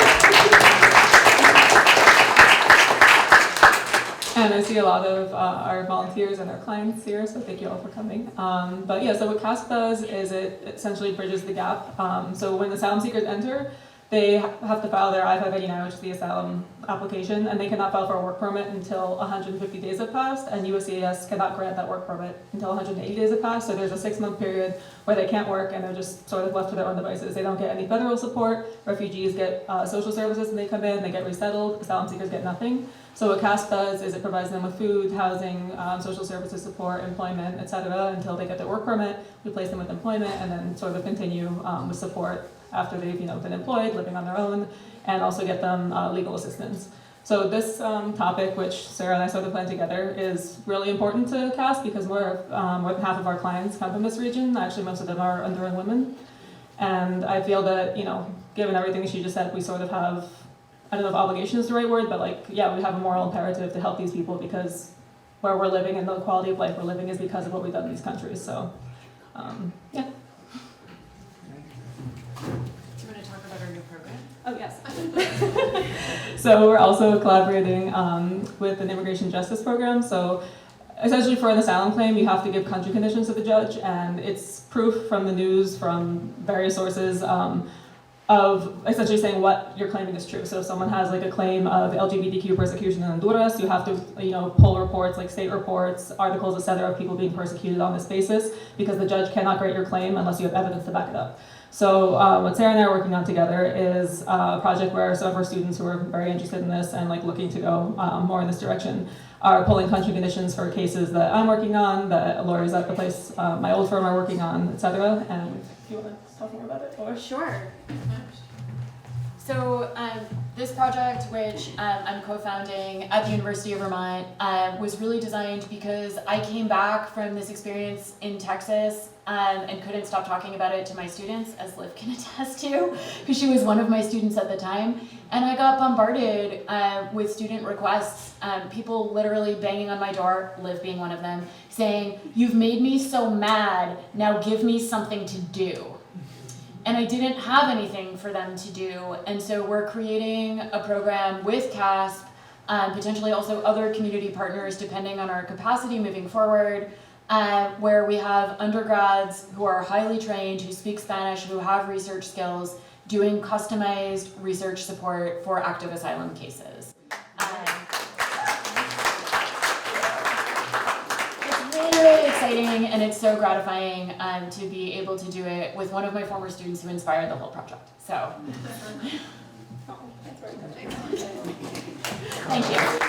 Speaker 3: And I see a lot of our volunteers and our clients here, so thank you all for coming. But yeah, so what CASP does is it essentially bridges the gap. So when asylum seekers enter, they have to file their I-589, which is the asylum application, and they cannot file for a work permit until 150 days have passed, and USCIS cannot grant that work permit until 180 days have passed. So there's a 6-month period where they can't work and they're just sort of left to their own devices. They don't get any federal support. Refugees get social services and they come in, they get resettled. Asylum seekers get nothing. So what CASP does is it provides them with food, housing, social services support, employment, etc. until they get their work permit. We place them with employment and then sort of continue with support after they've been employed, living on their own, and also get them legal assistance. So this topic, which Sarah and I sort of planned together, is really important to CASP because more than half of our clients come from this region. Actually, most of them are Honduran women. And I feel that, given everything she just said, we sort of have, I don't know if obligation is the right word, but we have a moral imperative to help these people because where we're living and the quality of life we're living is because of what we've done in these countries. So, yeah.
Speaker 4: Do you want to talk about our new program?
Speaker 3: Oh, yes. So we're also collaborating with an immigration justice program. So essentially for an asylum claim, you have to give country conditions to the judge, and it's proof from the news, from various sources, of essentially saying what you're claiming is true. So if someone has a claim of LGBTQ persecution in Honduras, you have to pull reports, like state reports, articles, etc., of people being persecuted on this basis, because the judge cannot grant your claim unless you have evidence to back it up. So what Sarah and I are working on together is a project where some of our students who are very interested in this and looking to go more in this direction are pulling country conditions for cases that I'm working on, that lawyers at the place my old firm are working on, etc. And if you want to talk more about it, or
Speaker 4: Sure. So this project, which I'm co-founding at the University of Vermont, was really designed because I came back from this experience in Texas and couldn't stop talking about it to my students, as Liv can attest to, because she was one of my students at the time. And I got bombarded with student requests, people literally banging on my door, Liv being one of them, saying, "You've made me so mad, now give me something to do." And I didn't have anything for them to do. And so we're creating a program with CASP, potentially also other community partners, depending on our capacity moving forward, where we have undergrads who are highly trained, who speak Spanish, who have research skills, doing customized research support for active asylum cases. Really exciting, and it's so gratifying to be able to do it with one of my former students who inspired the whole project. So,
Speaker 3: oh, that's very touching.
Speaker 4: thank you.